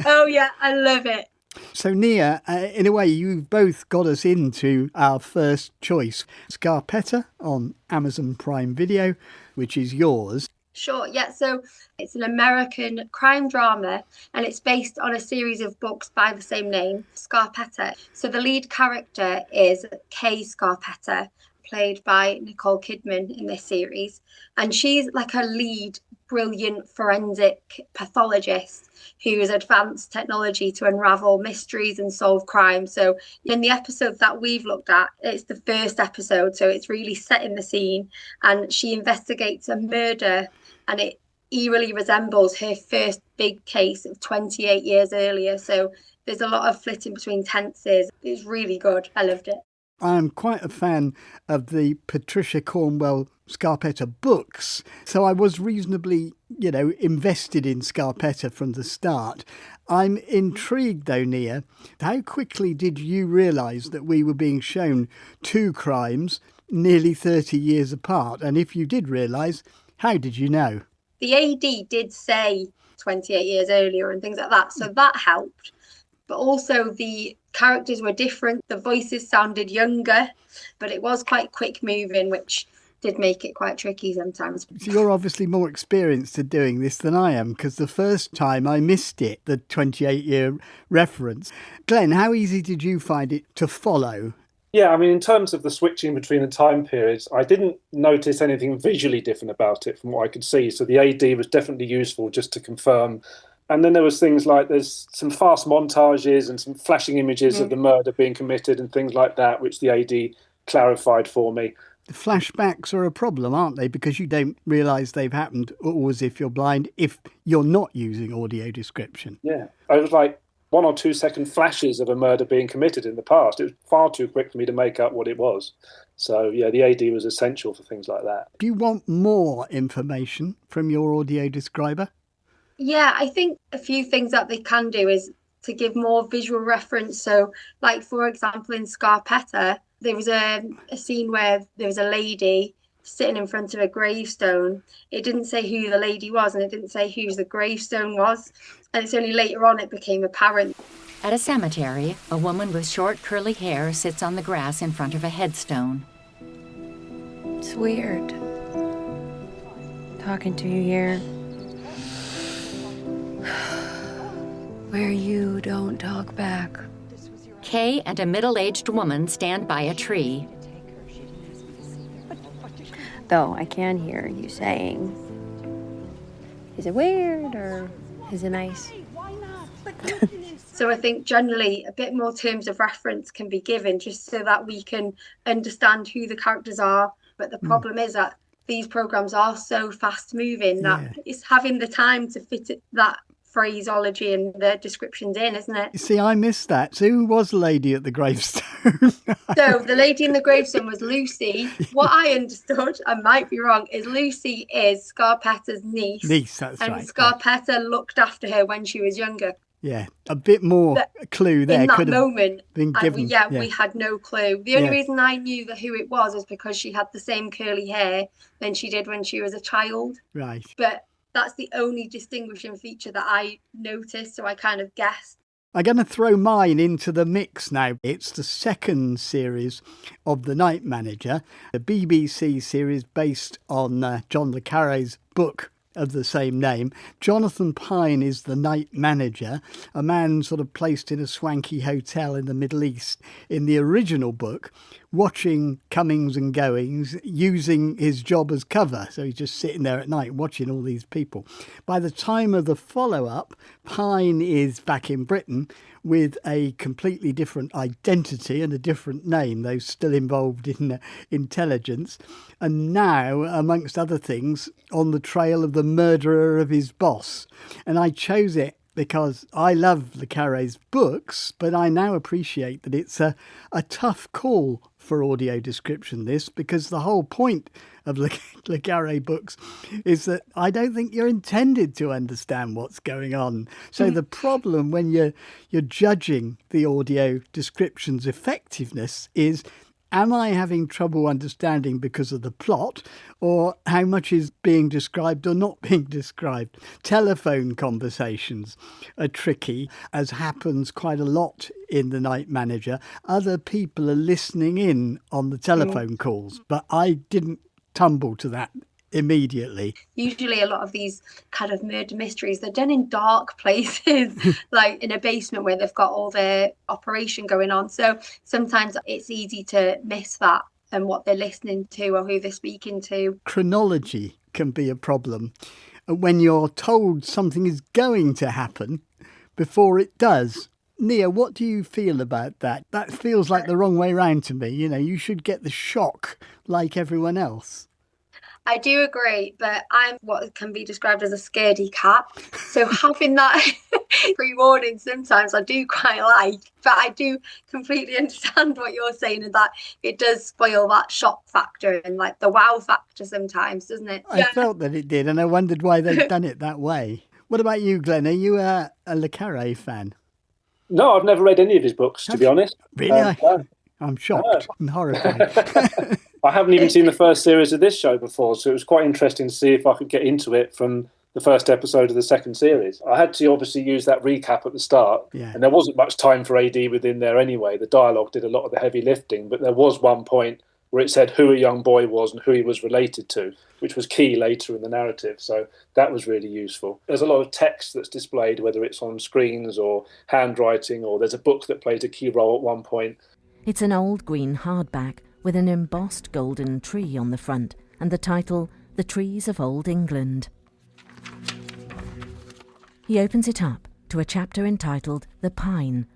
Oh, yeah, I love it. So, Nia, in a way, you've both got us into our first choice, Scarpetta on Amazon Prime Video, which is yours. Sure, yeah. So it's an American crime drama and it's based on a series of books by the same name, Scarpetta. So the lead character is Kay Scarpetta, played by Nicole Kidman in this series. And she's like a lead brilliant forensic pathologist who has advanced technology to unravel mysteries and solve crime. So in the episode that we've looked at, it's the first episode, so it's really setting the scene, and she investigates a murder and it eerily resembles her first big case of 28 years earlier. So there's a lot of flitting between tenses. It's really good. I loved it. I'm quite a fan of the Patricia Cornwell Scarpetta books, so I was reasonably, invested in Scarpetta from the start. I'm intrigued though, Nia, how quickly did you realise that we were being shown two crimes nearly 30 years apart? And if you did realise, how did you know? The AD did say 28 years earlier and things like that, so that helped. But also the characters were different. The voices sounded younger, but it was quite quick moving, which did make it quite tricky sometimes. So you're obviously more experienced at doing this than I am, because the first time I missed it, the 28-year reference. Glenn, how easy did you find it to follow? Yeah, I mean, in terms of the switching between the time periods, I didn't notice anything visually different about it from what I could see. So the AD was definitely useful just to confirm. And then there was things like there's some fast montages and some flashing images of the murder being committed and things like that, which the AD clarified for me. The flashbacks are a problem, aren't they? Because you don't realise they've happened, or as if you're blind, if you're not using audio description. Yeah, I was like 1 or 2 second flashes of a murder being committed in the past. It was far too quick for me to make out what it was. So, yeah, the AD was essential for things like that. Do you want more information from your audio describer? Yeah, I think a few things that they can do is to give more visual reference. So, like, for example, in Scarpetta, there was a scene where there was a lady sitting in front of a gravestone. It didn't say who the lady was and it didn't say whose the gravestone was. And it's only later on it became apparent. At a cemetery, a woman with short curly hair sits on the grass in front of a headstone. It's weird talking to you here. where you don't talk back. Kay and a middle-aged woman stand by a tree. Though I can hear you saying, is it weird or is it nice? So I think generally a bit more terms of reference can be given just so that we can understand who the characters are. But the problem is that these programs are so fast moving that it's having the time to fit that phraseology and the descriptions in, isn't it? You see, I missed that. So who was the lady at the gravestone? So the lady in the gravestone was Lucy. What I understood, I might be wrong, is Lucy is Scarpetta's niece. That's and right. Scarpetta looked after her when she was younger. Yeah, a bit more clue there In that could have moment, been given. we had no clue. The only reason I knew who it was because she had the same curly hair than she did when she was a child. Right. But that's the only distinguishing feature that I noticed, so I kind of guessed. I'm going to throw mine into the mix now. It's the second series of The Night Manager, a BBC series based on John le Carré's book of the same name. Jonathan Pine is the night manager, a man sort of placed in a swanky hotel in the Middle East in the original book, watching comings and goings, using his job as cover. So he's just sitting there at night watching all these people. By the time of the follow-up, Pine is back in Britain with a completely different identity and a different name, though still involved in intelligence. And now, amongst other things, on the trail of the murderer of his boss. And I chose it because I love le Carré's books, but I now appreciate that it's a tough call for audio description, this, because the whole point of le Carré books is that I don't think you're intended to understand what's going on. So the problem when you're judging the audio description's effectiveness is, am I having trouble understanding because of the plot, or how much is being described or not being described? Telephone conversations are tricky, as happens quite a lot in The Night Manager. Other people are listening in on the telephone calls, but I didn't tumble to that immediately. Usually a lot of these kind of murder mysteries, they're done in dark places, like in a basement where they've got all their operation going on. So sometimes it's easy to miss that and what they're listening to or who they're speaking to. Chronology can be a problem when you're told something is going to happen before it does. Nia, what do you feel about that? That feels like the wrong way round to me. You know, you should get the shock like everyone else. I do agree, but I'm what can be described as a scaredy cat. So having that pre-warning sometimes I do quite like, but I do completely understand what you're saying, and that it does spoil that shock factor and like the wow factor sometimes, doesn't it? I felt that it did, and I wondered why they'd done it that way. What about you, Glenn? Are you a le Carré fan? No, I've never read any of his books, to be honest. Really? I'm shocked and horrified. I haven't even seen the first series of this show before, so it was quite interesting to see if I could get into it from the first episode of the second series. I had to obviously use that recap at the start, and there wasn't much time for AD within there anyway. The dialogue did a lot of the heavy lifting, but there was one point where it said who a young boy was and who he was related to, which was key later in the narrative. So that was really useful. There's a lot of text that's displayed, whether it's on screens or handwriting, or there's a book that plays a key role at one point. It's an old green hardback with an embossed golden tree on the front and the title, The Trees of Old England. He opens it up to a chapter entitled The Pine.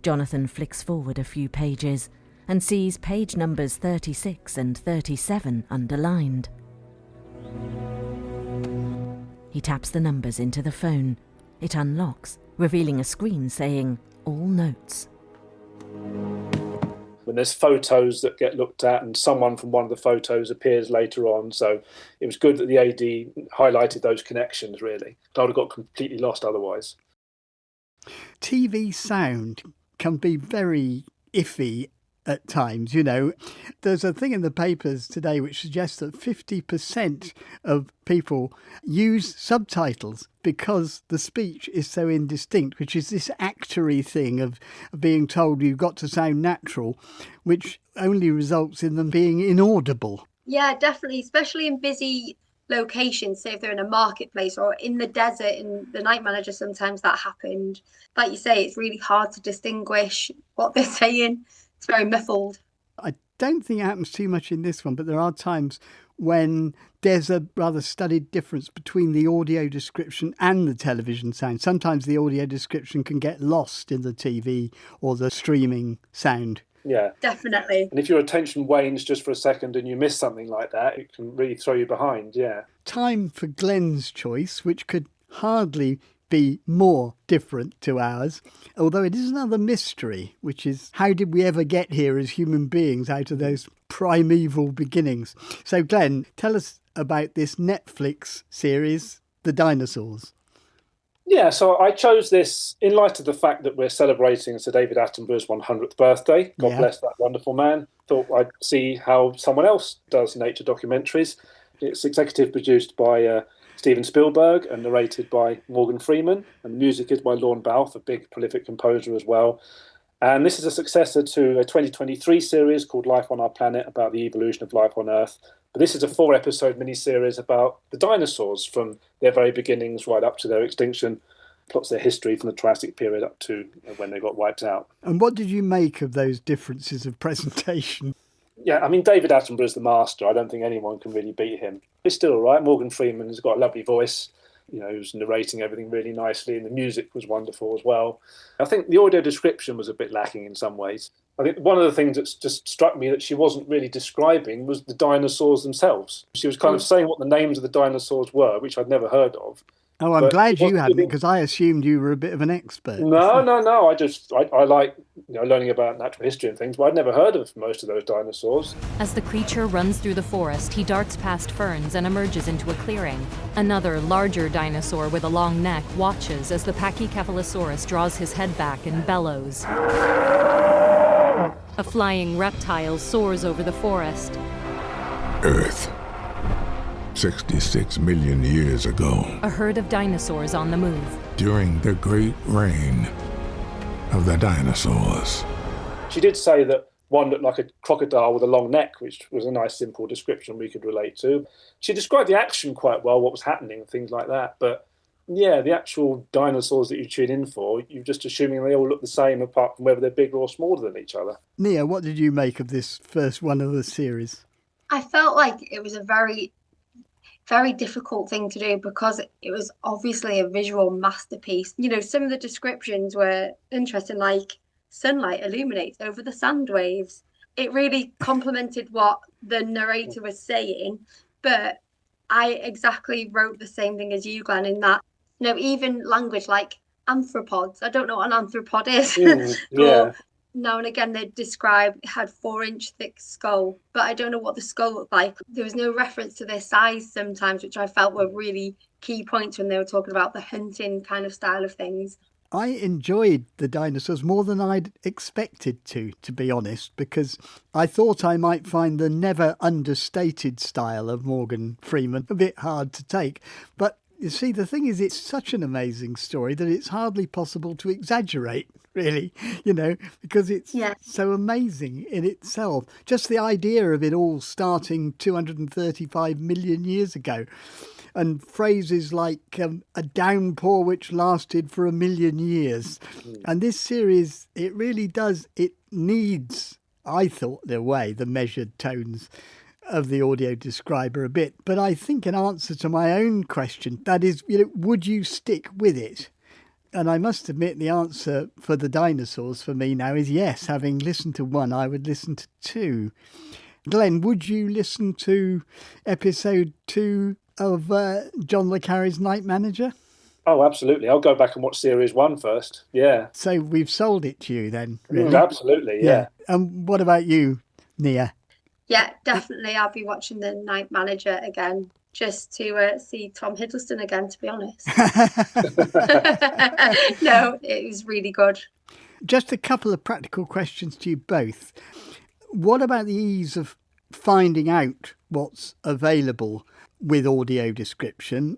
Jonathan flicks forward a few pages and sees page numbers 36 and 37 underlined. He taps the numbers into the phone. It unlocks, revealing a screen saying, All Notes. When there's photos that get looked at and someone from one of the photos appears later on. So it was good that the AD highlighted those connections, really. I would have got completely lost otherwise. TV sound can be very iffy at times, you know. There's a thing in the papers today which suggests that 50% of people use subtitles because the speech is so indistinct, which is this actory thing of being told you've got to sound natural, which only results in them being inaudible. Yeah, definitely, especially in busy locations, say if they're in a marketplace or in the desert in the Night Manager, sometimes that happened. Like you say, it's really hard to distinguish what they're saying. It's very muffled. I don't think it happens too much in this one, but there are times when there's a rather studied difference between the audio description and the television sound. Sometimes the audio description can get lost in the TV or the streaming sound. Yeah, definitely. And if your attention wanes just for a second and you miss something like that, it can really throw you behind. Yeah. Time for Glenn's choice, which could hardly be more different to ours, although it is another mystery, which is how did we ever get here as human beings out of those primeval beginnings? So Glenn, tell us about this Netflix series, The Dinosaurs. Yeah, so I chose this in light of the fact that we're celebrating Sir David Attenborough's 100th birthday. God bless that wonderful man. Thought I'd see how someone else does nature documentaries. It's executive produced by Steven Spielberg and narrated by Morgan Freeman. And the music is by Lorne Balfe, a big prolific composer as well. And this is a successor to a 2023 series called Life on Our Planet, about the evolution of life on Earth. But this is a 4-episode miniseries about the dinosaurs from their very beginnings right up to their extinction. Plots their history from the Triassic period up to when they got wiped out. And what did you make of those differences of presentation? Yeah, I mean, David Attenborough's the master. I don't think anyone can really beat him. He's still all right. Morgan Freeman has got a lovely voice. You know, he was narrating everything really nicely, and the music was wonderful as well. I think the audio description was a bit lacking in some ways. I think one of the things that's just struck me that she wasn't really describing was the dinosaurs themselves. She was kind of saying what the names of the dinosaurs were, which I'd never heard of. Oh, I'm glad you hadn't, because I assumed you were a bit of an expert. No. I like learning about natural history and things, but I'd never heard of most of those dinosaurs. As the creature runs through the forest, he darts past ferns and emerges into a clearing. Another, larger dinosaur with a long neck watches as the Pachycephalosaurus draws his head back and bellows. A flying reptile soars over the forest. Earth. 66 million years ago. A herd of dinosaurs on the move. During the great reign of the dinosaurs. She did say that one looked like a crocodile with a long neck, which was a nice, simple description we could relate to. She described the action quite well, what was happening, things like that. But yeah, the actual dinosaurs that you tune in for, you're just assuming they all look the same, apart from whether they're bigger or smaller than each other. Nia, what did you make of this first one of the series? I felt like it was a very difficult thing to do because it was obviously a visual masterpiece. You know, some of the descriptions were interesting, like sunlight illuminates over the sand waves. It really complemented what the narrator was saying, but I exactly wrote the same thing as you, Glenn, in that, you know, even language like arthropods, I don't know what an arthropod is. Yeah. Now and again, they described it had 4-inch thick skull, but I don't know what the skull looked like. There was no reference to their size sometimes, which I felt were really key points when they were talking about the hunting kind of style of things. I enjoyed the dinosaurs more than I'd expected to be honest, because I thought I might find the never understated style of Morgan Freeman a bit hard to take. But you see, the thing is, it's such an amazing story that it's hardly possible to exaggerate, really, you know, because it's so amazing in itself. Just the idea of it all starting 235 million years ago. And phrases like a downpour which lasted for 1 million years. And this series, it really does, it needs, I thought, the measured tones of the audio describer a bit. But I think in answer to my own question, that is, you know, would you stick with it? And I must admit the answer for the dinosaurs for me now is yes. Having listened to 1, I would listen to 2. Glenn, would you listen to episode 2 of John le Carré's Night Manager? Oh, absolutely. I'll go back and watch series 1 first. Yeah. So we've sold it to you then, really? Absolutely, yeah. And what about you, Nia? Yeah, definitely. I'll be watching The Night Manager again, just to see Tom Hiddleston again, to be honest. No, it was really good. Just a couple of practical questions to you both. What about the ease of finding out what's available with audio description?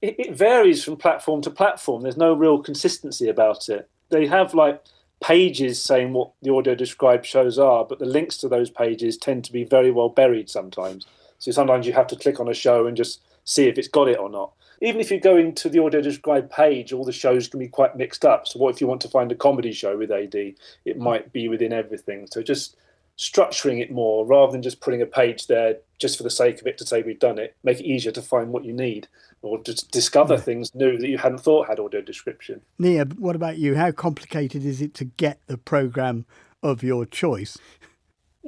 It varies from platform to platform. There's no real consistency about it. They have like pages saying what the audio described shows are, but the links to those pages tend to be very well buried sometimes. So sometimes you have to click on a show and just see if it's got it or not. Even if you go into the audio described page, all the shows can be quite mixed up. So what if you want to find a comedy show with AD? It might be within everything. So just structuring it more rather than just putting a page there just for the sake of it to say we've done it. Make it easier to find what you need or just discover things new that you hadn't thought had audio description. Nia, what about you? How complicated is it to get the programme of your choice?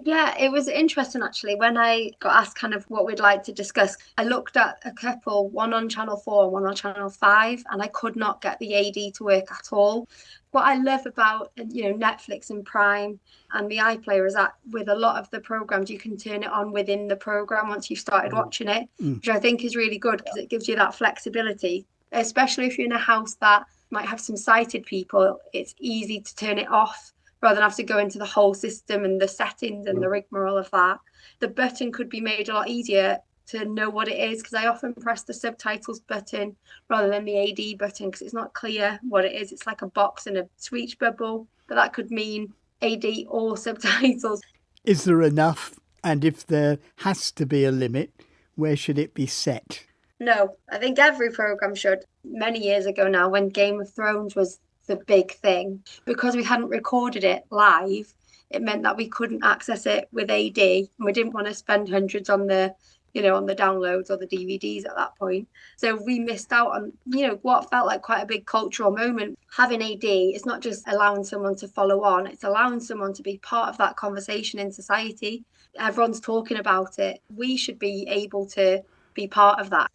Yeah, it was interesting actually. When I got asked kind of what we'd like to discuss, I looked at a couple, one on Channel 4 and one on Channel 5, and I could not get the AD to work at all. What I love about, Netflix and Prime and the iPlayer is that with a lot of the programs, you can turn it on within the program once you've started watching it, which I think is really good because it gives you that flexibility, especially if you're in a house that might have some sighted people. It's easy to turn it off rather than have to go into the whole system and the settings and the rigmarole of that. The button could be made a lot easier to know what it is, because I often press the subtitles button rather than the AD button because it's not clear what it is. It's like a box in a speech bubble, but that could mean AD or subtitles. Is there enough? And if there has to be a limit, where should it be set? No, I think every programme should. Many years ago now, when Game of Thrones was the big thing, because we hadn't recorded it live, it meant that we couldn't access it with AD, and we didn't want to spend hundreds on the on the downloads or the DVDs at that point. So we missed out on what felt like quite a big cultural moment. Having AD is not just allowing someone to follow on, it's allowing someone to be part of that conversation in society. Everyone's talking about it. We should be able to be part of that.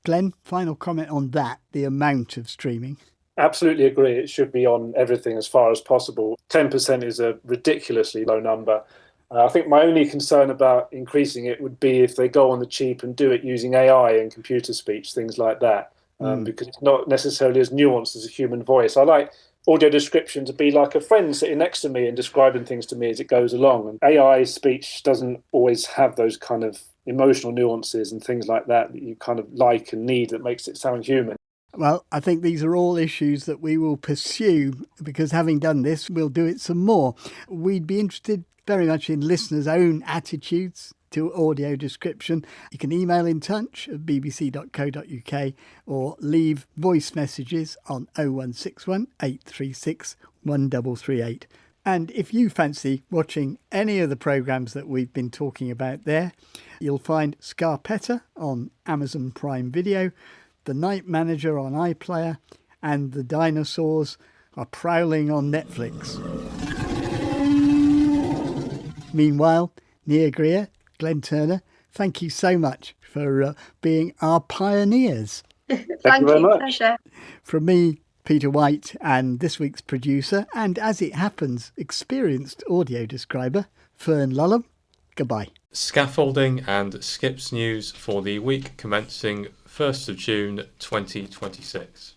Glenn, final comment on that, the amount of streaming. Absolutely agree. It should be on everything as far as possible. 10% is a ridiculously low number. I think my only concern about increasing it would be if they go on the cheap and do it using AI and computer speech, things like that, because it's not necessarily as nuanced as a human voice. I like audio description to be like a friend sitting next to me and describing things to me as it goes along. And AI speech doesn't always have those kind of emotional nuances and things like that that you kind of like and need that makes it sound human. Well, I think these are all issues that we will pursue because having done this, we'll do it some more. We'd be interested very much in listeners' own attitudes to audio description. You can email in touch at bbc.co.uk or leave voice messages on 0161 836 1338. And if you fancy watching any of the programmes that we've been talking about there, you'll find Scarpetta on Amazon Prime Video, The Night Manager on iPlayer, and The Dinosaurs are prowling on Netflix. Meanwhile, Nia Greer, Glenn Turner, thank you so much for being our pioneers. Thank you very much. Pleasure. From me, Peter White, and this week's producer, and as it happens, experienced audio describer, Fern Lulham, goodbye. Scaffolding and Skips news for the week commencing 1st of June 2026.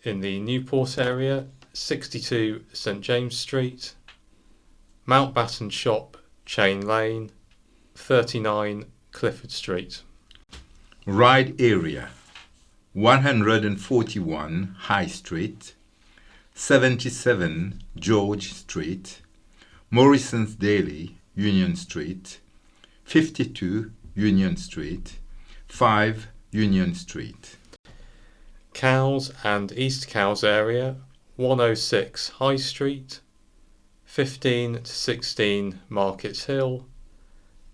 In the Newport area, 62 St James Street, Mountbatten Shop, Chain Lane, 39 Clifford Street. Ryde area, 141 High Street, 77 George Street, Morrison's Daily, Union Street, 52 Union Street, 5 Union Street. Cowes and East Cowes area, 106 High Street, 15 to 16 Market Hill,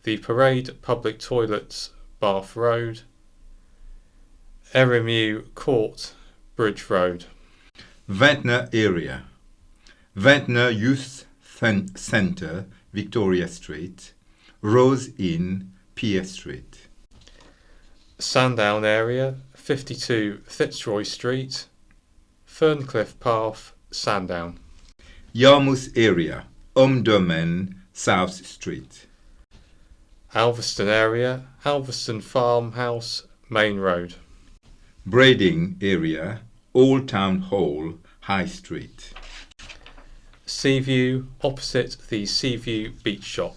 The Parade Public Toilets, Bath Road, Erimew Court, Bridge Road. Ventnor area, Ventnor Youth Centre, Victoria Street, Rose Inn, Pierce Street. Sandown area, 52 Fitzroy Street, Ferncliff Path, Sandown. Yarmouth area, Domain, South Street. Alveston area, Alveston Farmhouse, Main Road. Brading area, Old Town Hall, High Street. Seaview, opposite the Seaview Beach Shop.